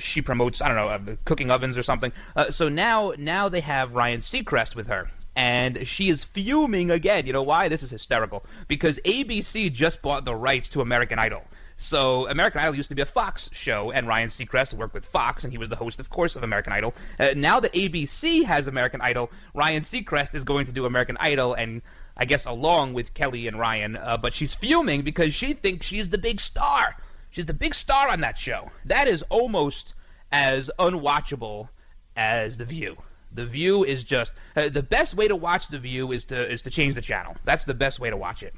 she promotes, I don't know, cooking ovens or something. So now they have Ryan Seacrest with her. And she is fuming again. You know why? This is hysterical. Because ABC just bought the rights to American Idol. So American Idol used to be a Fox show, and Ryan Seacrest worked with Fox, and he was the host, of course, of American Idol. Now that ABC has American Idol, Ryan Seacrest is going to do American Idol, and I guess along with Kelly and Ryan. But she's fuming because she thinks she's the big star. She's the big star on that show. That is almost as unwatchable as The View. The View is just the best way to watch The View is to change the channel. That's the best way to watch it.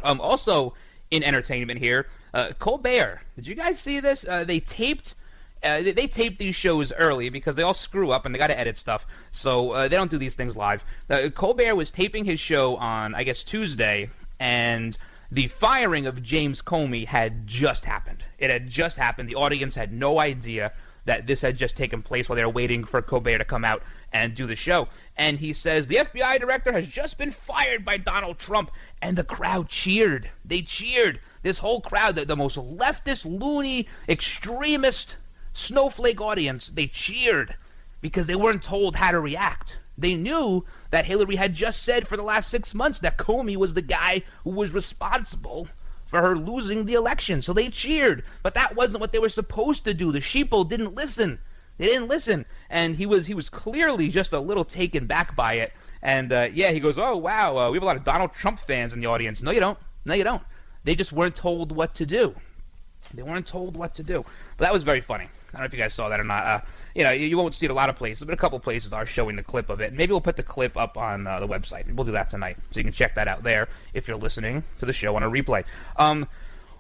Also in entertainment here, Colbert. Did you guys see this? They taped these shows early because they all screw up and they got to edit stuff, so they don't do these things live. Colbert was taping his show on, I guess, Tuesday, and the firing of James Comey had just happened. It had just happened. The audience had no idea that this had just taken place while they were waiting for Colbert to come out and do the show. And he says, the FBI director has just been fired by Donald Trump. And the crowd cheered. They cheered. This whole crowd, the most leftist, loony, extremist, snowflake audience, they cheered. because they weren't told how to react. They knew that Hillary had just said for the last 6 months that Comey was the guy who was responsible for her losing the election. So they cheered, but that wasn't what they were supposed to do. The sheeple didn't listen. They didn't listen, and he was clearly just a little taken back by it. And he goes, "Oh wow, we have a lot of Donald Trump fans in the audience." No, you don't. No, you don't. They just weren't told what to do. They weren't told what to do. But that was very funny. I don't know if you guys saw that or not. You won't see it a lot of places, but a couple places are showing the clip of it. Maybe we'll put the clip up on the website. We'll do that tonight, so you can check that out there if you're listening to the show on a replay.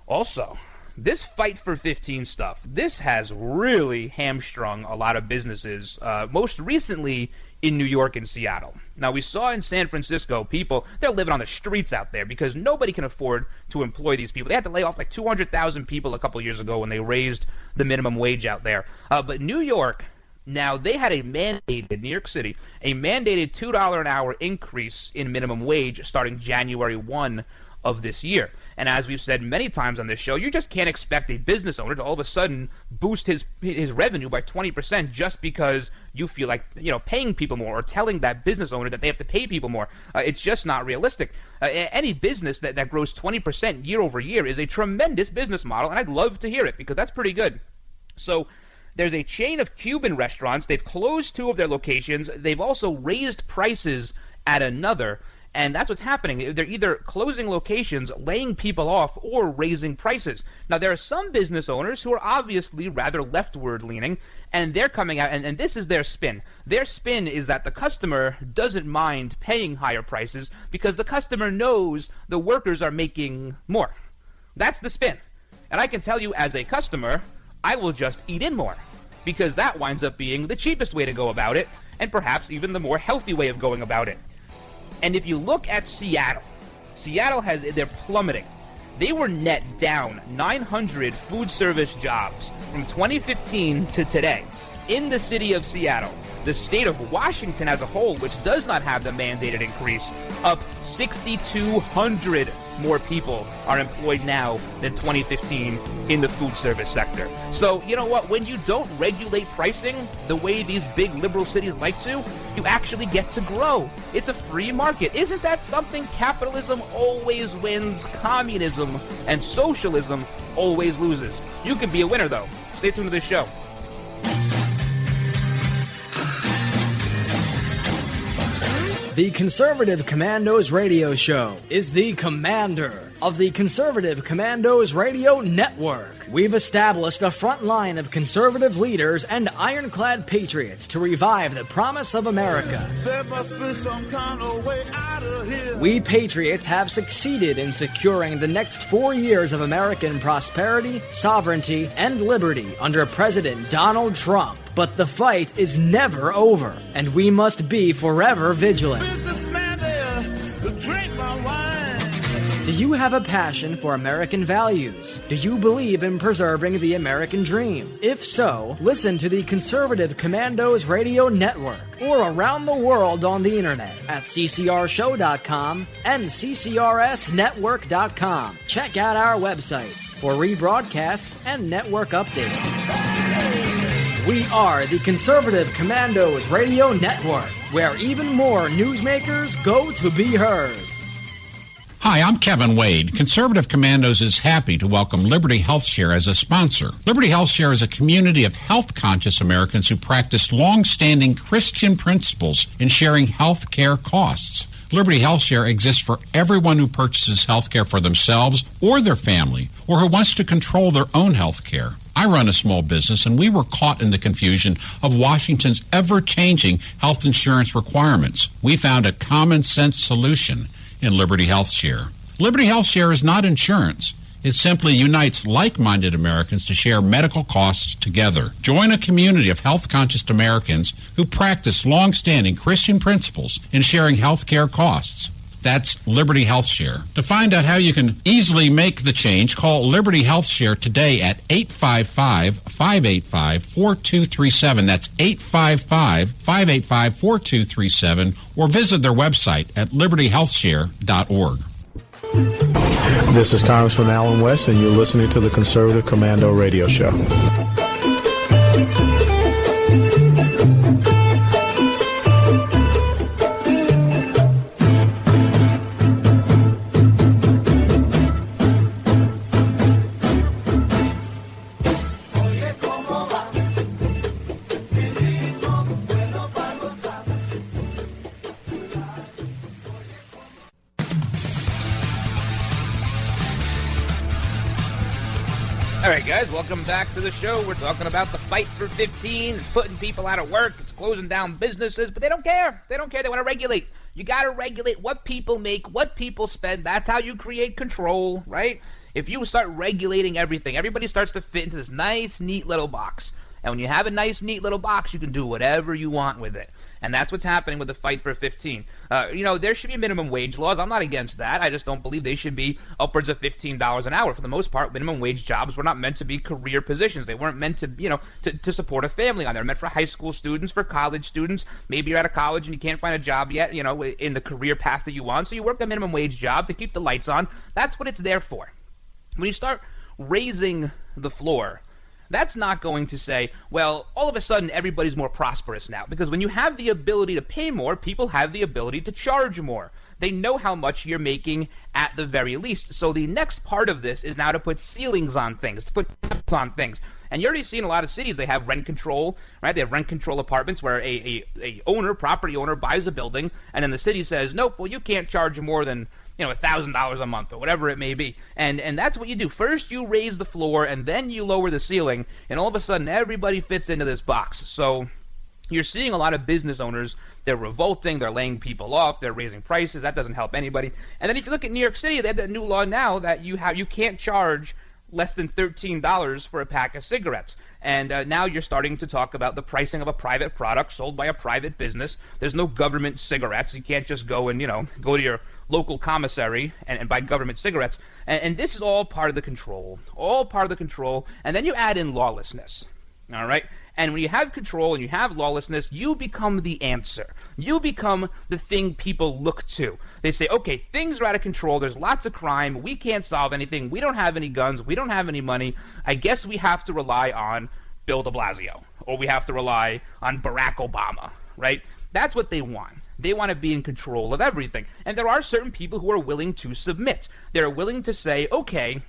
Also, this Fight for 15 stuff, this has really hamstrung a lot of businesses, most recently in New York and Seattle. Now, we saw in San Francisco, people, they're living on the streets out there because nobody can afford to employ these people. They had to lay off like 200,000 people a couple years ago when they raised the minimum wage out there. But New York, now, they had a mandated, New York City, a mandated $2 an hour increase in minimum wage starting January 1 of this year. And as we've said many times on this show, you just can't expect a business owner to all of a sudden boost his revenue by 20% just because you feel like, paying people more or telling that business owner that they have to pay people more. It's just not realistic. Any business that grows 20% year over year is a tremendous business model, and I'd love to hear it because that's pretty good. So there's a chain of Cuban restaurants. They've closed 2 of their locations. They've also raised prices at another. And that's what's happening. They're either closing locations, laying people off, or raising prices. Now, there are some business owners who are obviously rather leftward leaning, and they're coming out, and this is their spin. Their spin is that the customer doesn't mind paying higher prices because the customer knows the workers are making more. That's the spin. And I can tell you, as a customer, I will just eat in more because that winds up being the cheapest way to go about it, and perhaps even the more healthy way of going about it. And if you look at Seattle, they're plummeting. They were net down 900 food service jobs from 2015 to today in the city of Seattle. The state of Washington as a whole, which does not have the mandated increase, up 6,200 more people are employed now than 2015 in the food service sector. So, you know what? When you don't regulate pricing the way these big liberal cities like to, you actually get to grow. It's a free market. Isn't that something? Capitalism always wins. Communism and socialism always loses. You can be a winner, though. Stay tuned to this show. The Conservative Commandos radio show is the commander of the Conservative Commandos radio network. We've established a front line of conservative leaders and ironclad patriots to revive the promise of America. There must be some kind of way out of here. We patriots have succeeded in securing the next 4 years of American prosperity, sovereignty, and liberty under President Donald Trump. But the fight is never over, and we must be forever vigilant. Businessman there, drink my wine. Do you have a passion for American values? Do you believe in preserving the American dream? If so, listen to the Conservative Commandos Radio Network or around the world on the internet at ccrshow.com and ccrsnetwork.com. Check out our websites for rebroadcasts and network updates. We are the Conservative Commandos Radio Network, where even more newsmakers go to be heard. Hi, I'm Kevin Wade. Conservative Commandos is happy to welcome Liberty HealthShare as a sponsor. Liberty HealthShare is a community of health-conscious Americans who practice long-standing Christian principles in sharing health care costs. Liberty HealthShare exists for everyone who purchases health care for themselves or their family, or who wants to control their own health care. I run a small business, and we were caught in the confusion of Washington's ever-changing health insurance requirements. We found a common-sense solution in Liberty HealthShare. Liberty HealthShare is not insurance. It simply unites like-minded Americans to share medical costs together. Join a community of health-conscious Americans who practice long-standing Christian principles in sharing health care costs. That's Liberty HealthShare. To find out how you can easily make the change, call Liberty HealthShare today at 855-585-4237. That's 855-585-4237, or visit their website at libertyhealthshare.org. This is Congressman Alan West, and you're listening to the Conservative Commando Radio Show. All right, guys, welcome back to the show. We're talking about the fight for 15. It's putting people out of work. It's closing down businesses, but they don't care. They don't care. They want to regulate. You got to regulate what people make, what people spend. That's how you create control, right? If you start regulating everything, everybody starts to fit into this nice, neat little box. And when you have a nice, neat little box, you can do whatever you want with it. And that's what's happening with the fight for 15. There should be minimum wage laws. I'm not against that. I just don't believe they should be upwards of $15 an hour. For the most part, minimum wage jobs were not meant to be career positions. They weren't meant to, to support a family on. They're meant for high school students, for college students. Maybe you're out of college and you can't find a job yet, in the career path that you want. So you work a minimum wage job to keep the lights on. That's what it's there for. When you start raising the floor, that's not going to say, well, all of a sudden everybody's more prosperous now. Because when you have the ability to pay more, people have the ability to charge more. They know how much you're making at the very least. So the next part of this is now to put ceilings on things, to put caps on things. And you're already seeing a lot of cities, they have rent control, right? They have rent control apartments where a property owner buys a building, and then the city says, nope, well, you can't charge more than $1,000 a month or whatever it may be. And that's what you do. First you raise the floor and then you lower the ceiling, and all of a sudden everybody fits into this box. So you're seeing a lot of business owners, they're revolting, they're laying people off, they're raising prices. That doesn't help anybody. And then if you look at New York City, they have that new law now that you can't charge less than $13 for a pack of cigarettes. And now you're starting to talk about the pricing of a private product sold by a private business. There's no government cigarettes. You can't just go and, go to your local commissary and buy government cigarettes. And this is all part of the control. All part of the control. And then you add in lawlessness. All right? And when you have control and you have lawlessness, you become the answer. You become the thing people look to. They say, okay, things are out of control. There's lots of crime. We can't solve anything. We don't have any guns. We don't have any money. I guess we have to rely on Bill de Blasio, or we have to rely on Barack Obama, right? That's what they want. They want to be in control of everything. And there are certain people who are willing to submit. They're willing to say, okay,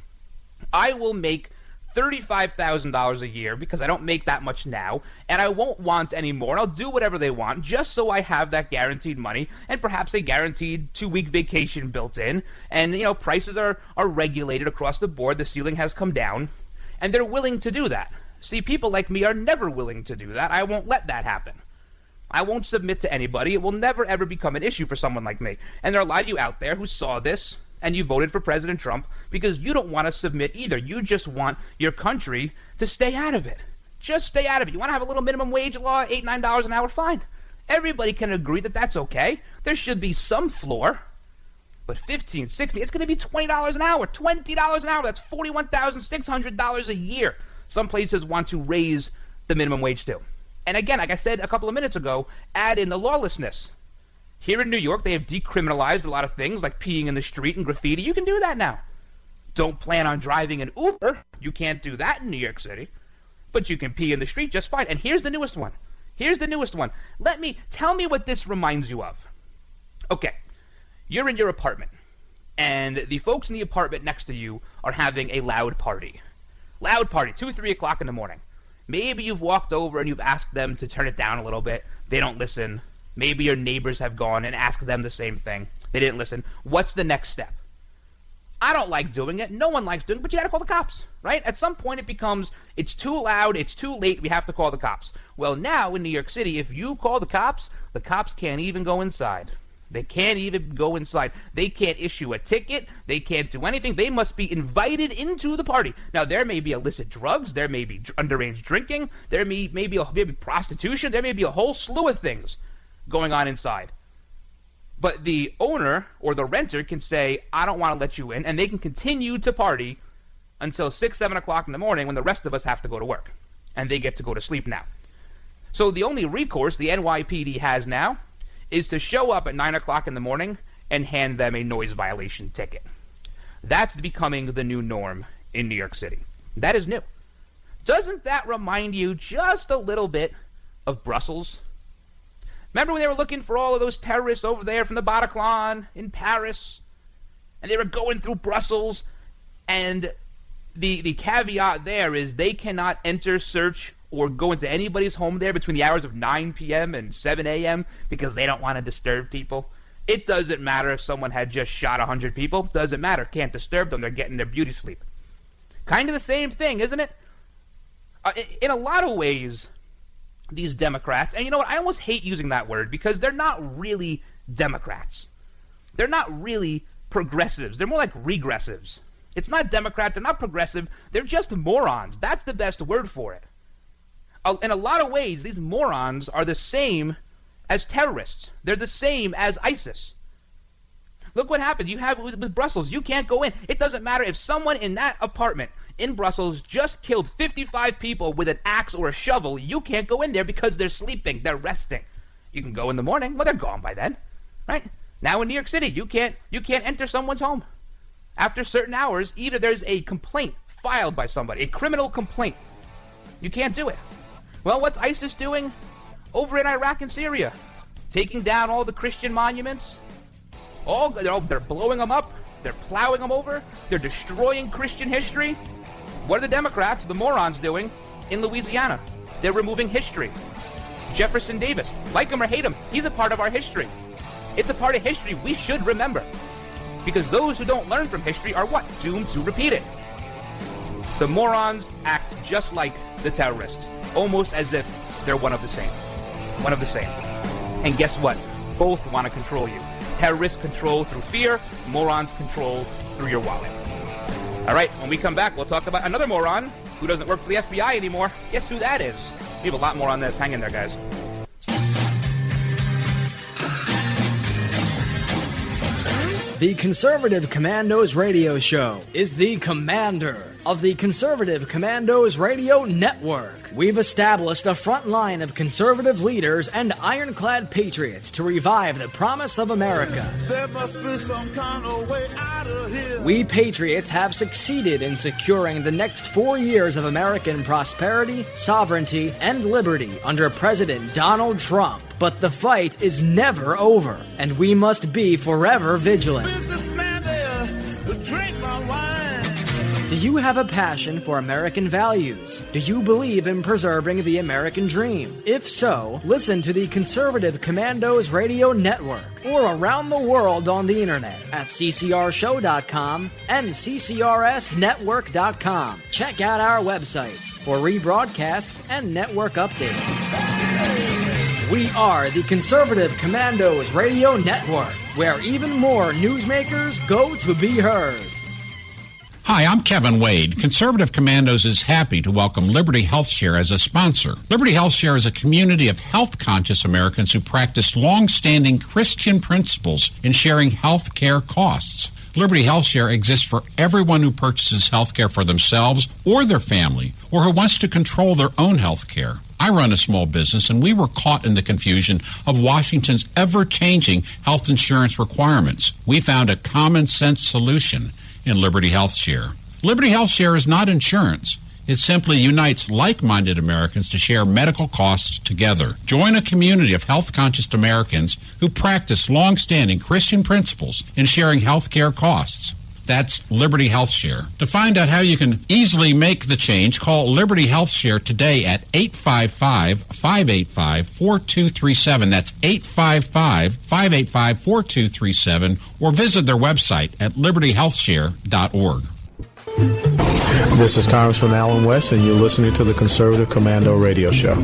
I will make $35,000 a year because I don't make that much now, and I won't want any more. I'll do whatever they want just so I have that guaranteed money and perhaps a guaranteed 2-week vacation built in. And, prices are regulated across the board. The ceiling has come down, and they're willing to do that. See, people like me are never willing to do that. I won't let that happen. I won't submit to anybody. It will never, ever become an issue for someone like me. And there are a lot of you out there who saw this, and you voted for President Trump because you don't want to submit either. You just want your country to stay out of it. Just stay out of it. You want to have a little minimum wage law, $8, $9 an hour, fine. Everybody can agree that that's okay. There should be some floor. But $15, $16, it's going to be $20 an hour, $20 an hour. That's $41,600 a year. Some places want to raise the minimum wage too. And again, like I said a couple of minutes ago, add in the lawlessness. Here in New York, they have decriminalized a lot of things like peeing in the street and graffiti. You can do that now. Don't plan on driving an Uber. You can't do that in New York City. But you can pee in the street just fine. And here's the newest one. Tell me what this reminds you of. Okay, you're in your apartment, and the folks in the apartment next to you are having a loud party. 2, 3 o'clock in the morning. Maybe you've walked over and you've asked them to turn it down a little bit. They don't listen. Maybe your neighbors have gone and asked them the same thing. They didn't listen. What's the next step? I don't like doing it. No one likes doing it, but you got to call the cops, right? At some point it becomes, it's too loud, it's too late, we have to call the cops. Well, now in New York City, if you call the cops can't even go inside. They can't even go inside. They can't issue a ticket. They can't do anything. They must be invited into the party. Now, there may be illicit drugs. There may be underage drinking. There may be prostitution. There may be a whole slew of things going on inside. But the owner or the renter can say, I don't want to let you in, and they can continue to party until 6, 7 o'clock in the morning when the rest of us have to go to work. And they get to go to sleep now. So the only recourse the NYPD has now is to show up at 9 o'clock in the morning and hand them a noise violation ticket. That's becoming the new norm in New York City. That is new. Doesn't that remind you just a little bit of Brussels? Remember when they were looking for all of those terrorists over there from the Bataclan in Paris? And they were going through Brussels, and the caveat there is they cannot enter, search, or go into anybody's home there between the hours of 9 p.m. and 7 a.m. because they don't want to disturb people. It doesn't matter if someone had just shot 100 people. Doesn't matter. Can't disturb them. They're getting their beauty sleep. Kind of the same thing, isn't it? In a lot of ways, these Democrats, and you know what, I almost hate using that word because they're not really Democrats. They're not really progressives. They're more like regressives. It's not Democrat, they're not progressive, they're just morons. That's the best word for it. In a lot of ways, these morons are the same as terrorists. They're the same as ISIS. Look what happened. You have with Brussels. You can't go in. It doesn't matter if someone in that apartment in Brussels just killed 55 people with an axe or a shovel. You can't go in there because they're sleeping. They're resting. You can go in the morning. Well, they're gone by then, right? Now in New York City, you can't enter someone's home. After certain hours, either there's a complaint filed by somebody, a criminal complaint. You can't do it. Well, what's ISIS doing over in Iraq and Syria? Taking down all the Christian monuments. They're blowing them up. They're plowing them over. They're destroying Christian history. What are the Democrats, the morons, doing in Louisiana? They're removing history. Jefferson Davis, like him or hate him, he's a part of our history. It's a part of history we should remember. Because those who don't learn from history are what? Doomed to repeat it. The morons act just like the terrorists, almost as if they're one of the same. One of the same. And guess what? Both want to control you. Terrorists control through fear, morons control through your wallet. All right, when we come back, we'll talk about another moron who doesn't work for the FBI anymore. Guess who that is? We have a lot more on this. Hang in there, guys. The Conservative Commandos radio show is the commander of the Conservative Commandos radio network. We've established a front line of conservative leaders and ironclad patriots to revive the promise of America. There must be some kind of way out of here. We patriots have succeeded in securing the next 4 years of American prosperity, sovereignty, and liberty under President Donald Trump. But the fight is never over, and we must be forever vigilant. Businessman there, drink my wine. Do you have a passion for American values? Do you believe in preserving the American dream? If so, listen to the Conservative Commandos Radio Network or around the world on the internet at ccrshow.com and ccrsnetwork.com. Check out our websites for rebroadcasts and network updates. We are the Conservative Commandos Radio Network, where even more newsmakers go to be heard. Hi, I'm Kevin Wade. Conservative Commandos is happy to welcome Liberty HealthShare as a sponsor. Liberty HealthShare is a community of health-conscious Americans who practice long-standing Christian principles in sharing health care costs. Liberty HealthShare exists for everyone who purchases health care for themselves or their family, or who wants to control their own health care. I run a small business, and we were caught in the confusion of Washington's ever-changing health insurance requirements. We found a common-sense solution in Liberty HealthShare. Liberty HealthShare is not insurance. It simply unites like-minded Americans to share medical costs together. Join a community of health-conscious Americans who practice long-standing Christian principles in sharing health care costs. That's Liberty HealthShare. To find out how you can easily make the change, call Liberty HealthShare today at 855-585-4237. That's 855-585-4237, or visit their website at libertyhealthshare.org. This is Congressman Alan West, and you're listening to the Conservative Commando Radio Show.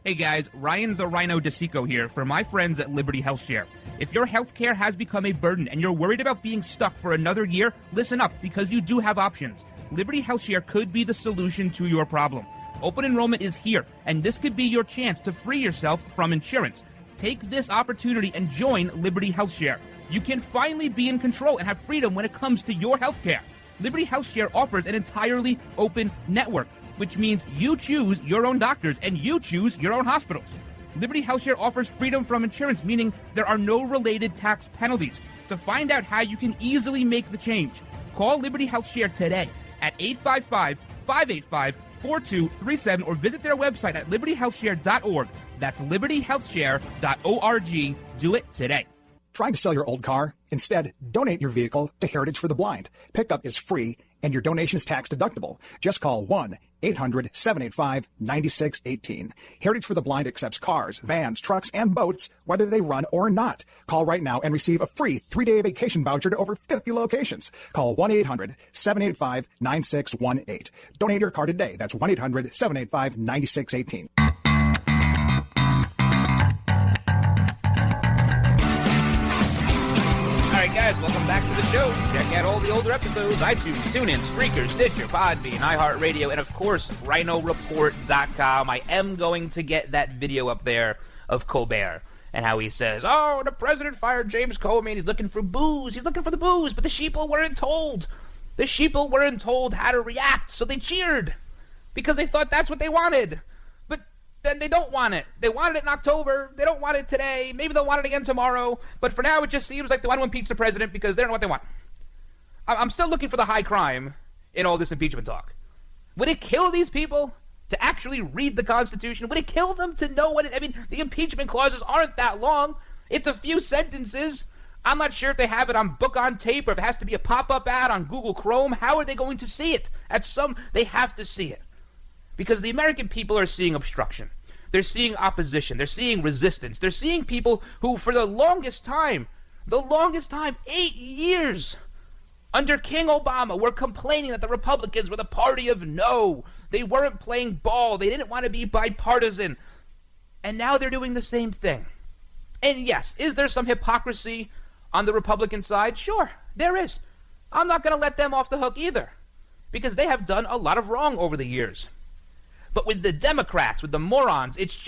Hey guys, Ryan the Rhino DeSico here for my friends at Liberty HealthShare. If your healthcare has become a burden and you're worried about being stuck for another year, listen up, because you do have options. Liberty HealthShare could be the solution to your problem. Open enrollment is here, and this could be your chance to free yourself from insurance. Take this opportunity and join Liberty HealthShare. You can finally be in control and have freedom when it comes to your healthcare. Liberty HealthShare offers an entirely open network, which means you choose your own doctors and you choose your own hospitals. Liberty HealthShare offers freedom from insurance, meaning there are no related tax penalties. To find out how you can easily make the change, call Liberty HealthShare today at 855-585-4237. 888-4237 or visit their website at libertyhealthshare.org. That's libertyhealthshare.org. Do it today. Trying to sell your old car? Instead, donate your vehicle to Heritage for the Blind. Pickup is free and your donation is tax deductible. Just call 1-800-785-9618. Heritage for the Blind accepts cars, vans, trucks, and boats, whether they run or not. Call right now and receive a free 3-day vacation voucher to over 50 locations. Call 1-800-785-9618. Donate your car today. That's 1-800-785-9618. Guys, welcome back to the show. Check out all the older episodes, iTunes, TuneIn, Spreaker, Stitcher, Podbean, iHeartRadio, and of course, RhinoReport.com. I am going to get that video up there of Colbert and how he says, oh, the president fired James Comey and he's looking for booze. He's looking for the booze, but the sheeple weren't told. The sheeple weren't told how to react, so they cheered because they thought that's what they wanted. Then they don't want it. They wanted it in October. They don't want it today. Maybe they'll want it again tomorrow. But for now, it just seems like they want to impeach the president because they don't know what they want. I'm still looking for the high crime in all this impeachment talk. Would it kill these people to actually read the Constitution? Would it kill them to know what it... I mean, the impeachment clauses aren't that long. It's a few sentences. I'm not sure if they have it on book on tape or if it has to be a pop-up ad on Google Chrome. How are they going to see it? They have to see it. Because the American people are seeing obstruction. They're seeing opposition. They're seeing resistance. They're seeing people who, for the longest time, 8 years, under King Obama, were complaining that the Republicans were the party of no. They weren't playing ball. They didn't want to be bipartisan. And now they're doing the same thing. And yes, is there some hypocrisy on the Republican side? Sure, there is. I'm not going to let them off the hook either, because they have done a lot of wrong over the years. But with the Democrats, with the morons, it's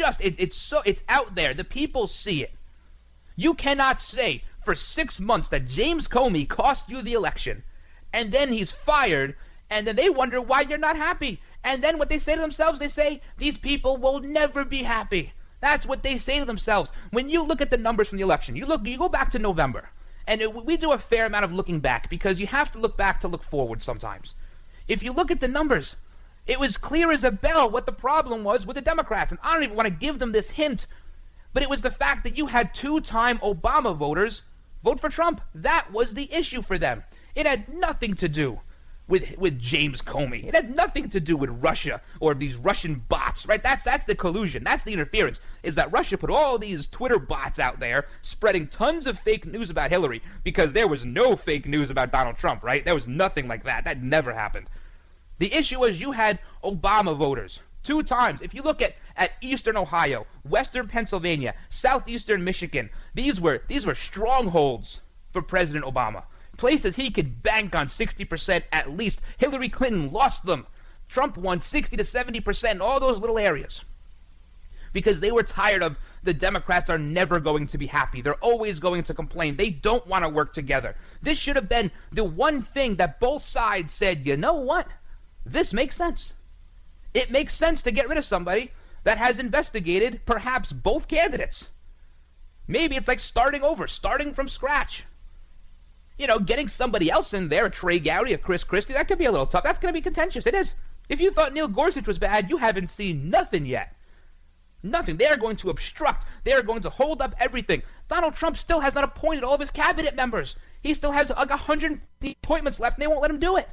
out there. The people see it. You cannot say for 6 months that James Comey cost you the election, and then he's fired, and then they wonder why you're not happy. And then what they say to themselves, they say, these people will never be happy. That's what they say to themselves. When you look at the numbers from the election, you go back to November, and we do a fair amount of looking back because you have to look back to look forward sometimes. If you look at the numbers, it was clear as a bell what the problem was with the Democrats. And I don't even want to give them this hint, but it was the fact that you had two-time Obama voters vote for Trump. That was the issue for them. It had nothing to do with James Comey. It had nothing to do with Russia or these Russian bots, right? That's the collusion. That's the interference, is that Russia put all these Twitter bots out there spreading tons of fake news about Hillary because there was no fake news about Donald Trump, right? There was nothing like that. That never happened. The issue was you had Obama voters 2 times. If you look at eastern Ohio, western Pennsylvania, southeastern Michigan, these were strongholds for President Obama. Places he could bank on 60% at least. Hillary Clinton lost them. Trump won 60 to 70% in all those little areas. Because they were tired of the Democrats are never going to be happy. They're always going to complain. They don't want to work together. This should have been the one thing that both sides said, you know what? This makes sense. It makes sense to get rid of somebody that has investigated perhaps both candidates. Maybe it's like starting over, starting from scratch. You know, getting somebody else in there, a Trey Gowdy, a Chris Christie, that could be a little tough. That's going to be contentious. It is. If you thought Neil Gorsuch was bad, you haven't seen nothing yet. Nothing. They are going to obstruct. They are going to hold up everything. Donald Trump still has not appointed all of his cabinet members. He still has like 150 appointments left, and they won't let him do it.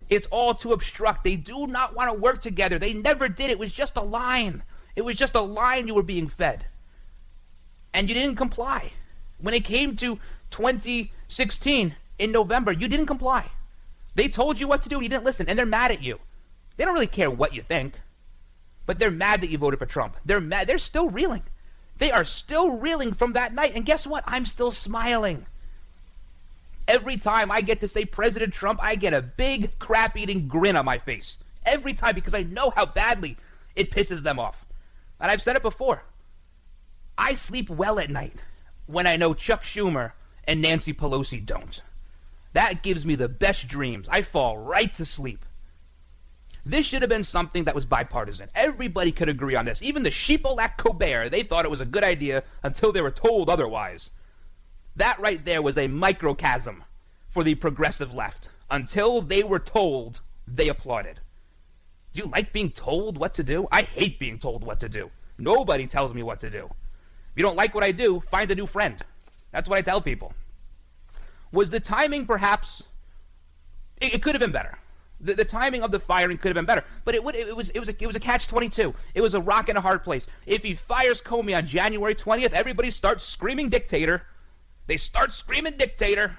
It's all to obstruct. They do not want to work together. They never did. It was just a line. It was just a line you were being fed. And you didn't comply. When it came to 2016 in November, you didn't comply. They told you what to do and you didn't listen, and they're mad at you. They don't really care what you think, but they're mad that you voted for Trump. They're mad. They're still reeling. They are still reeling from that night, and guess what? I'm still smiling. Every time I get to say President Trump, I get a big crap-eating grin on my face. Every time, because I know how badly it pisses them off. And I've said it before. I sleep well at night when I know Chuck Schumer and Nancy Pelosi don't. That gives me the best dreams. I fall right to sleep. This should have been something that was bipartisan. Everybody could agree on this. Even the sheeple at Colbert, they thought it was a good idea until they were told otherwise. That right there was a microcosm for the progressive left. Until they were told, they applauded. Do you like being told what to do? I hate being told what to do. Nobody tells me what to do. If you don't like what I do, find a new friend. That's what I tell people. Was the timing perhaps... It could have been better. The timing of the firing could have been better, but it was a catch-22. It was a rock and a hard place. If he fires Comey on January 20th, everybody starts screaming dictator. They start screaming dictator.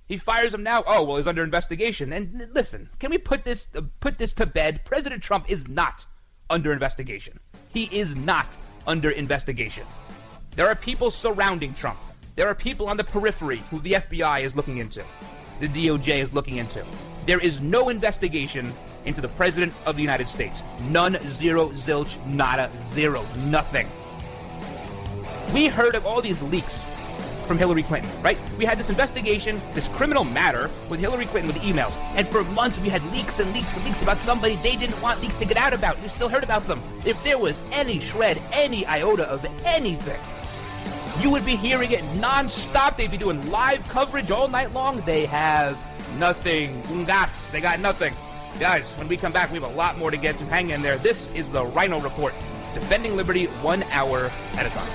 He fires him now. Oh, well, he's under investigation. And listen, can we put this to bed? President Trump is not under investigation. He is not under investigation. There are people surrounding Trump. There are people on the periphery who the FBI is looking into. The DOJ is looking into. There is no investigation into the President of the United States. None, zero, zilch, nada, zero, nothing. We heard of all these leaks from Hillary Clinton, right? We had this investigation, this criminal matter with Hillary Clinton with emails, and for months we had leaks and leaks and leaks about somebody they didn't want leaks to get out about. We still heard about them. If there was any shred, any iota of anything, you would be hearing it non-stop. They'd be doing live coverage all night long. They have nothing. Ungas. They got nothing. Guys, when we come back, we have a lot more to get to. Hang in there. This is the Rhino Report. Defending liberty 1 hour at a time.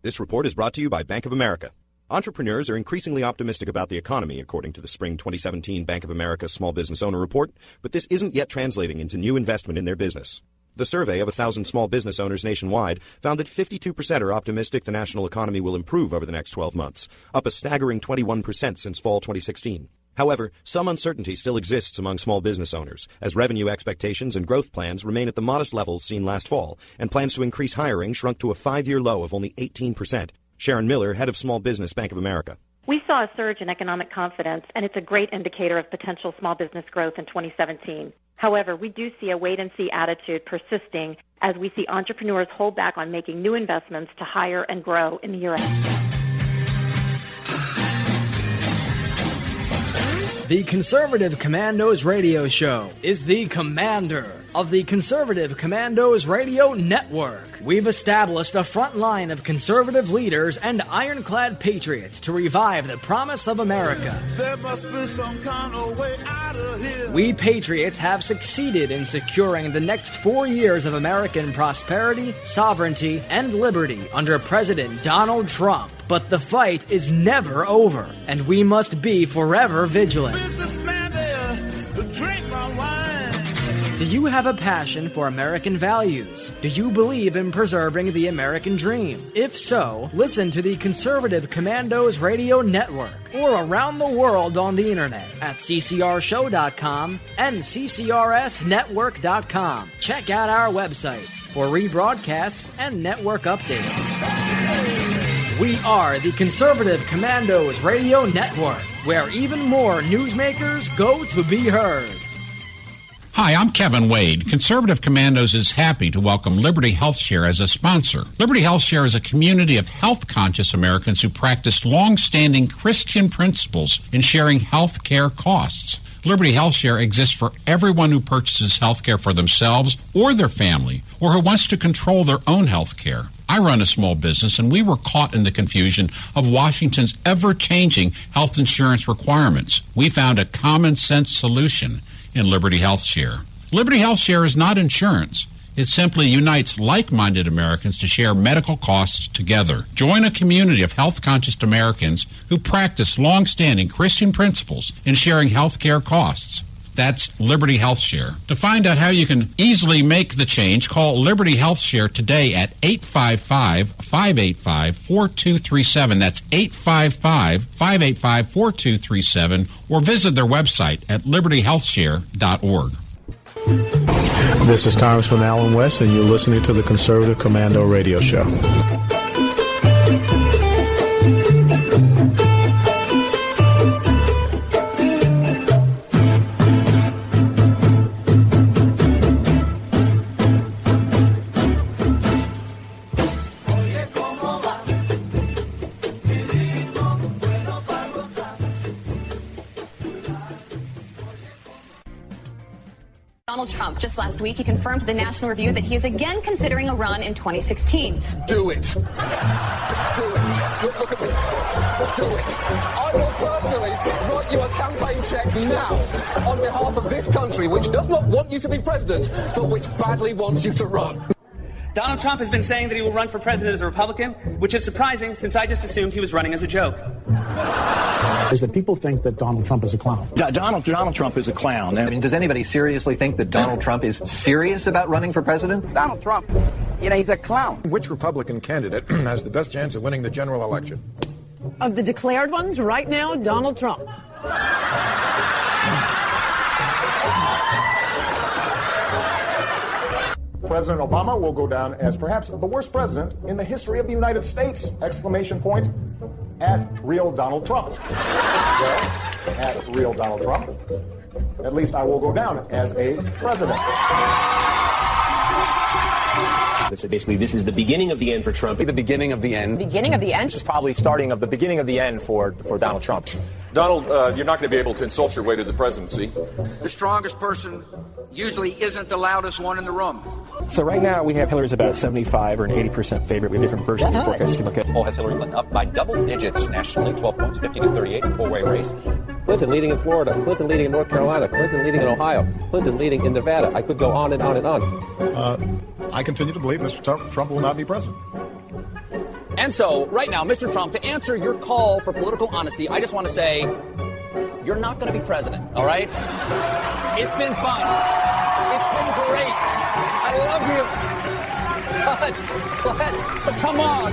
This report is brought to you by Bank of America. Entrepreneurs are increasingly optimistic about the economy, according to the Spring 2017 Bank of America Small Business Owner Report, but this isn't yet translating into new investment in their business. The survey of 1,000 small business owners nationwide found that 52% are optimistic the national economy will improve over the next 12 months, up a staggering 21% since fall 2016. However, some uncertainty still exists among small business owners, as revenue expectations and growth plans remain at the modest levels seen last fall, and plans to increase hiring shrunk to a 5-year low of only 18%. Sharon Miller, head of Small Business Bank of America. We saw a surge in economic confidence, and it's a great indicator of potential small business growth in 2017. However, we do see a wait-and-see attitude persisting as we see entrepreneurs hold back on making new investments to hire and grow in the year ahead. The Conservative Commandos Radio Show is the commander of the Conservative Commandos Radio Network. We've established a front line of conservative leaders and ironclad patriots to revive the promise of America. There must be some kind of way out of here. We patriots have succeeded in securing the next 4 years of American prosperity, sovereignty, and liberty under President Donald Trump. But the fight is never over, and we must be forever vigilant. Businessman there, drink my wine. Do you have a passion for American values? Do you believe in preserving the American dream? If so, listen to the Conservative Commandos Radio Network or around the world on the internet at ccrshow.com and ccrsnetwork.com. Check out our websites for rebroadcasts and network updates. We are the Conservative Commandos Radio Network, where even more newsmakers go to be heard. Hi, I'm Kevin Wade. Conservative Commandos is happy to welcome Liberty HealthShare as a sponsor. Liberty HealthShare is a community of health-conscious Americans who practice long-standing Christian principles in sharing health care costs. Liberty HealthShare exists for everyone who purchases health care for themselves or their family, or who wants to control their own health care. I run a small business, and we were caught in the confusion of Washington's ever-changing health insurance requirements. We found a common-sense solution in Liberty HealthShare. Liberty HealthShare is not insurance. It simply unites like-minded Americans to share medical costs together. Join a community of health-conscious Americans who practice long-standing Christian principles in sharing health care costs. That's Liberty HealthShare. To find out how you can easily make the change, call Liberty HealthShare today at 855-585-4237. That's 855-585-4237, or visit their website at libertyhealthshare.org. This is Congressman Alan West, and you're listening to the Conservative Commando Radio Show. Donald Trump. Just last week, he confirmed to the National Review that he is again considering a run in 2016. Do it. Do it. Look at me. Do it. I will personally write you a campaign check now on behalf of this country, which does not want you to be president, but which badly wants you to run. Donald Trump has been saying that he will run for president as a Republican, which is surprising since I just assumed he was running as a joke. Is that people think that Donald Trump is a clown. Donald Trump is a clown. I mean, does anybody seriously think that Donald Trump is serious about running for president? Donald Trump, he's a clown. Which Republican candidate has the best chance of winning the general election? Of the declared ones right now, Donald Trump. President Obama will go down as perhaps the worst president in the history of the United States! Exclamation point at real Donald Trump. Well, at real Donald Trump, at least I will go down as a president. So basically, this is the beginning of the end for Trump. The beginning of the end. Beginning of the end? This is probably starting of the beginning of the end for Donald Trump. Donald, you're not going to be able to insult your way to the presidency. The strongest person usually isn't the loudest one in the room. So right now we have Hillary's about a 75 or an 80% favorite. We have different versions of the forecast you can look at. Poll has Hillary up by double digits nationally, 12 points, 50-38, four-way race. Clinton leading in Florida, Clinton leading in North Carolina, Clinton leading in Ohio, Clinton leading in Nevada. I could go on and on and on. I continue to believe Mr. Trump will not be president. And so, right now, Mr. Trump, to answer your call for political honesty, I just want to say, you're not going to be president, all right? It's been fun. It's been great. I love you. But come on,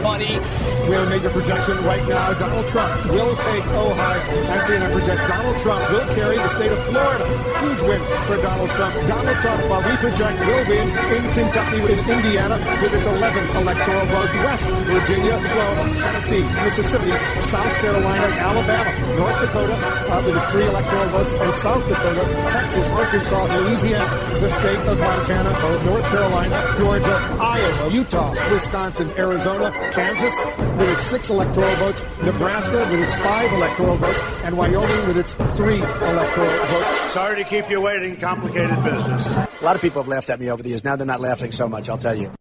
buddy. We have a major projection right now. Donald Trump will take Ohio. And CNN projects Donald Trump will carry the state of Florida. Huge win for Donald Trump. Donald Trump, we project, will win in Kentucky, in Indiana, with its 11 electoral votes. West Virginia, Florida, Tennessee, Mississippi, South Carolina, Alabama, North Dakota, with its 3 electoral votes, and South Dakota, Texas, Arkansas, Louisiana, the state of Montana, North Carolina, Georgia, Iowa, Utah, Wisconsin, Arizona, Kansas with its 6 electoral votes, Nebraska with its 5 electoral votes, and Wyoming with its 3 electoral votes. Sorry to keep you waiting. Complicated business. A lot of people have laughed at me over the years. Now they're not laughing so much, I'll tell you.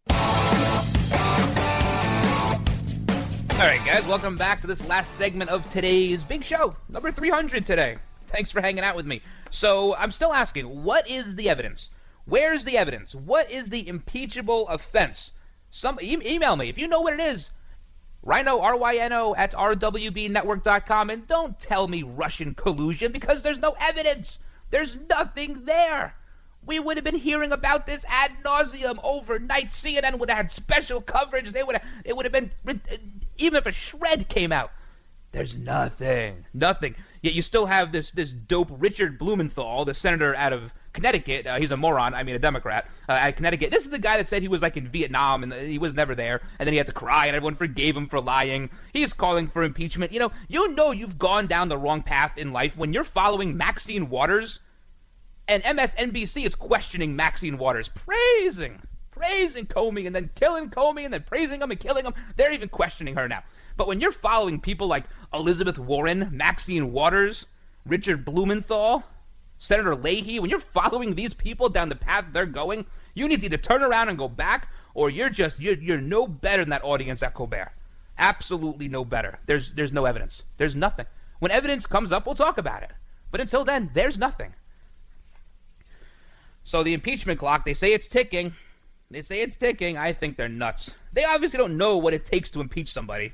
All right, guys, welcome back to this last segment of today's big show, number 300 today. Thanks for hanging out with me. So I'm still asking, what is the evidence? Where's the evidence? What is the impeachable offense? Email me if you know what it is. Rhino, R-Y-N-O, at rwbnetwork.com. And don't tell me Russian collusion, because there's no evidence. There's nothing there. We would have been hearing about this ad nauseum overnight. CNN would have had special coverage. It would have been, even if a shred came out. There's nothing. Yet you still have this dope Richard Blumenthal, the senator out of Connecticut. He's a moron. I mean, a Democrat at Connecticut. This is the guy that said he was like in Vietnam and he was never there, and then he had to cry and everyone forgave him for lying. He's calling for impeachment. You know you've gone down the wrong path in life when you're following Maxine Waters, and MSNBC is questioning Maxine Waters, praising Comey, and then killing Comey, and then praising him and killing him. They're even questioning her now. But when you're following people like Elizabeth Warren, Maxine Waters, Richard Blumenthal, Senator Leahy, when you're following these people down the path they're going, you need to either turn around and go back, or you're no better than that audience at Colbert. Absolutely no better. There's no evidence. There's nothing. When evidence comes up, we'll talk about it. But until then, there's nothing. So the impeachment clock, they say it's ticking. I think they're nuts. They obviously don't know what it takes to impeach somebody.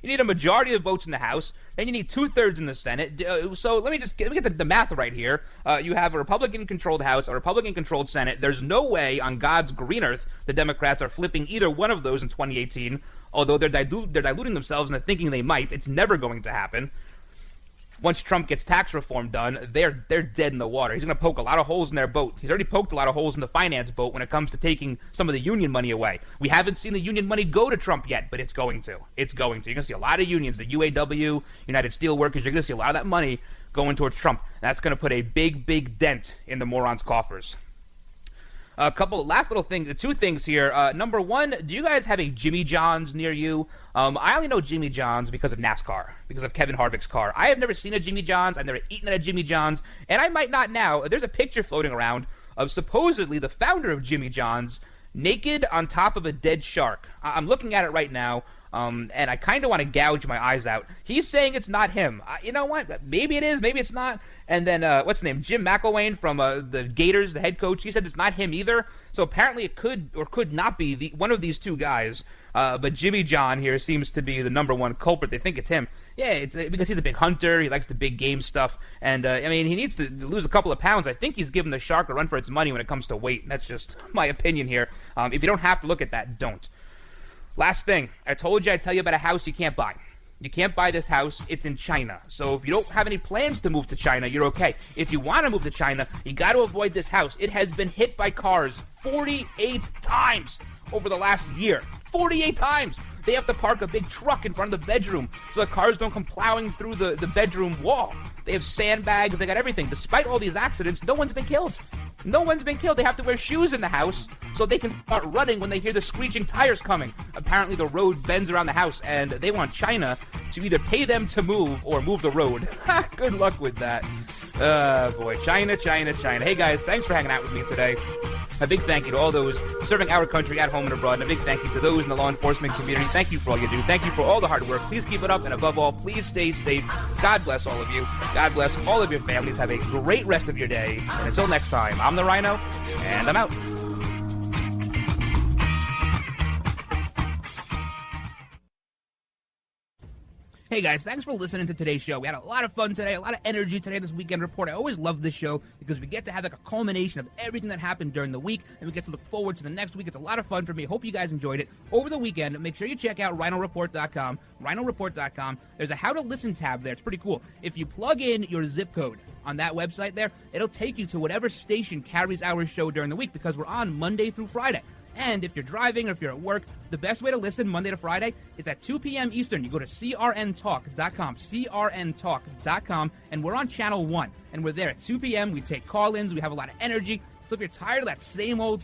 You need a majority of votes in the House, then you need 2/3 in the Senate. So let me get the math right here. You have a Republican-controlled House, a Republican-controlled Senate. There's no way on God's green earth the Democrats are flipping either one of those in 2018, although they're diluting themselves into thinking they might. It's never going to happen. Once Trump gets tax reform done, they're dead in the water. He's going to poke a lot of holes in their boat. He's already poked a lot of holes in the finance boat when it comes to taking some of the union money away. We haven't seen the union money go to Trump yet, but it's going to. You're going to see a lot of unions, the UAW, United Steelworkers. You're going to see a lot of that money going towards Trump. That's going to put a big, big dent in the morons' coffers. A couple last little things, 2 things here. Number one, do you guys have a Jimmy John's near you? I only know Jimmy John's because of NASCAR, because of Kevin Harvick's car. I have never seen a Jimmy John's. I've never eaten at a Jimmy John's, and I might not now. There's a picture floating around of supposedly the founder of Jimmy John's naked on top of a dead shark. I'm looking at it right now, and I kind of want to gouge my eyes out. He's saying it's not him. You know what? Maybe it is, maybe it's not. And then, what's his name? Jim McElwain from the Gators, the head coach, he said it's not him either. So apparently it could or could not be one of these two guys. But Jimmy John here seems to be the number one culprit. They think it's him. Yeah, it's because he's a big hunter. He likes the big game stuff. And, I mean, he needs to lose a couple of pounds. I think he's giving the shark a run for its money when it comes to weight. That's just my opinion here. If you don't have to look at that, don't. Last thing. I told you I'd tell you about a house you can't buy. You can't buy this house. It's in China. So if you don't have any plans to move to China, you're okay. If you want to move to China, you got to avoid this house. It has been hit by cars 48 times over the last year. 48 times! They have to park a big truck in front of the bedroom so the cars don't come plowing through the bedroom wall. They have sandbags, they got everything. Despite all these accidents, no one's been killed. No one's been killed. They have to wear shoes in the house so they can start running when they hear the screeching tires coming. Apparently the road bends around the house, and they want China to either pay them to move or move the road. Good luck with that. Boy, China. Hey guys, thanks for hanging out with me today. A big thank you to all those serving our country at home and abroad, and a big thank you to those in the law enforcement community. Thank you for all you do. Thank you for all the hard work. Please keep it up, and above all, please stay safe. God bless all of you. God bless all of your families. Have a great rest of your day. And until next time, I'm the Rhino, and I'm out. Hey guys, thanks for listening to today's show. We had a lot of fun today, a lot of energy today, this Weekend Report. I always love this show because we get to have like a culmination of everything that happened during the week, and we get to look forward to the next week. It's a lot of fun for me. Hope you guys enjoyed it. Over the weekend, make sure you check out rhinoreport.com, rhinoreport.com. There's a How to Listen tab there. It's pretty cool. If you plug in your zip code on that website there, it'll take you to whatever station carries our show during the week because we're on Monday through Friday. And if you're driving or if you're at work, the best way to listen Monday to Friday is at 2 p.m. Eastern. You go to crntalk.com, crntalk.com, and we're on Channel 1. And we're there at 2 p.m. We take call-ins. We have a lot of energy. So if you're tired of that same old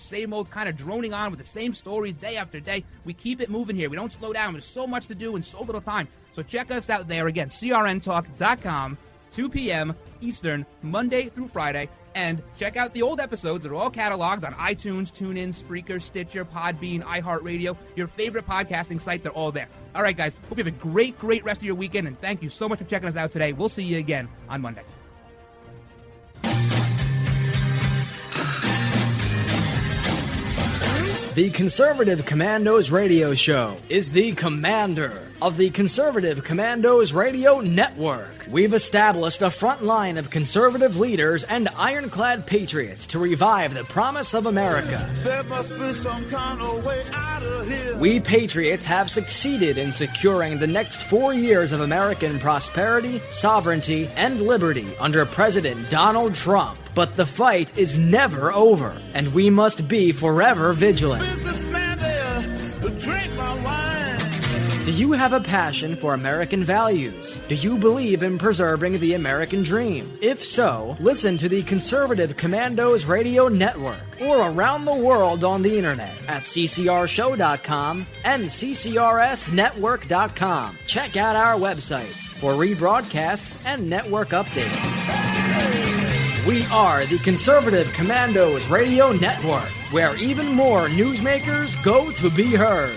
kind of droning on with the same stories day after day, we keep it moving here. We don't slow down. There's so much to do and so little time. So check us out there. Again, crntalk.com, 2 p.m. Eastern, Monday through Friday. And check out the old episodes. They're all cataloged on iTunes, TuneIn, Spreaker, Stitcher, Podbean, iHeartRadio, your favorite podcasting site. They're all there. All right, guys. Hope you have a great rest of your weekend, and thank you so much for checking us out today. We'll see you again on Monday. The Conservative Commandos radio show is the commander of the Conservative Commandos radio network. We've established a front line of conservative leaders and ironclad patriots to revive the promise of America. There must be some kind of way out of here. We patriots have succeeded in securing the next 4 years of American prosperity, sovereignty, and liberty under President Donald Trump. But the fight is never over, and we must be forever vigilant. Businessman there, drink my wine. Do you have a passion for American values? Do you believe in preserving the American dream? If so, listen to the Conservative Commandos Radio Network or around the world on the internet at ccrshow.com and ccrsnetwork.com. Check out our websites for rebroadcasts and network updates. We are the Conservative Commandos Radio Network, where even more newsmakers go to be heard.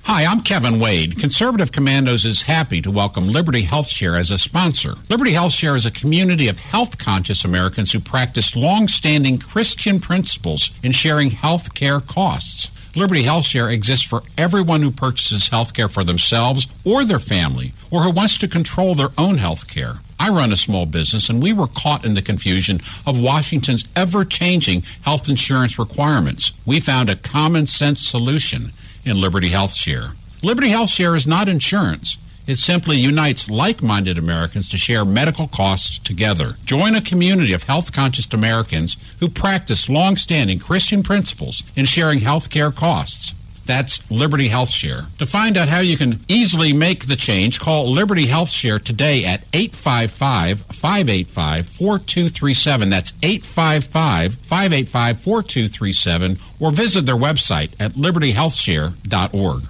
Hi, I'm Kevin Wade. Conservative Commandos is happy to welcome Liberty HealthShare as a sponsor. Liberty HealthShare is a community of health-conscious Americans who practice long-standing Christian principles in sharing health care costs. Liberty HealthShare exists for everyone who purchases health care for themselves or their family, or who wants to control their own health care. I run a small business, and we were caught in the confusion of Washington's ever-changing health insurance requirements. We found a common-sense solution in Liberty HealthShare. Liberty HealthShare is not insurance. It simply unites like-minded Americans to share medical costs together. Join a community of health-conscious Americans who practice long-standing Christian principles in sharing health care costs. That's Liberty HealthShare. To find out how you can easily make the change, call Liberty HealthShare today at 855-585-4237. That's 855-585-4237, or visit their website at libertyhealthshare.org.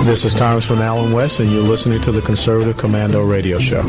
This is Congressman Alan West, and you're listening to the Conservative Commando Radio Show.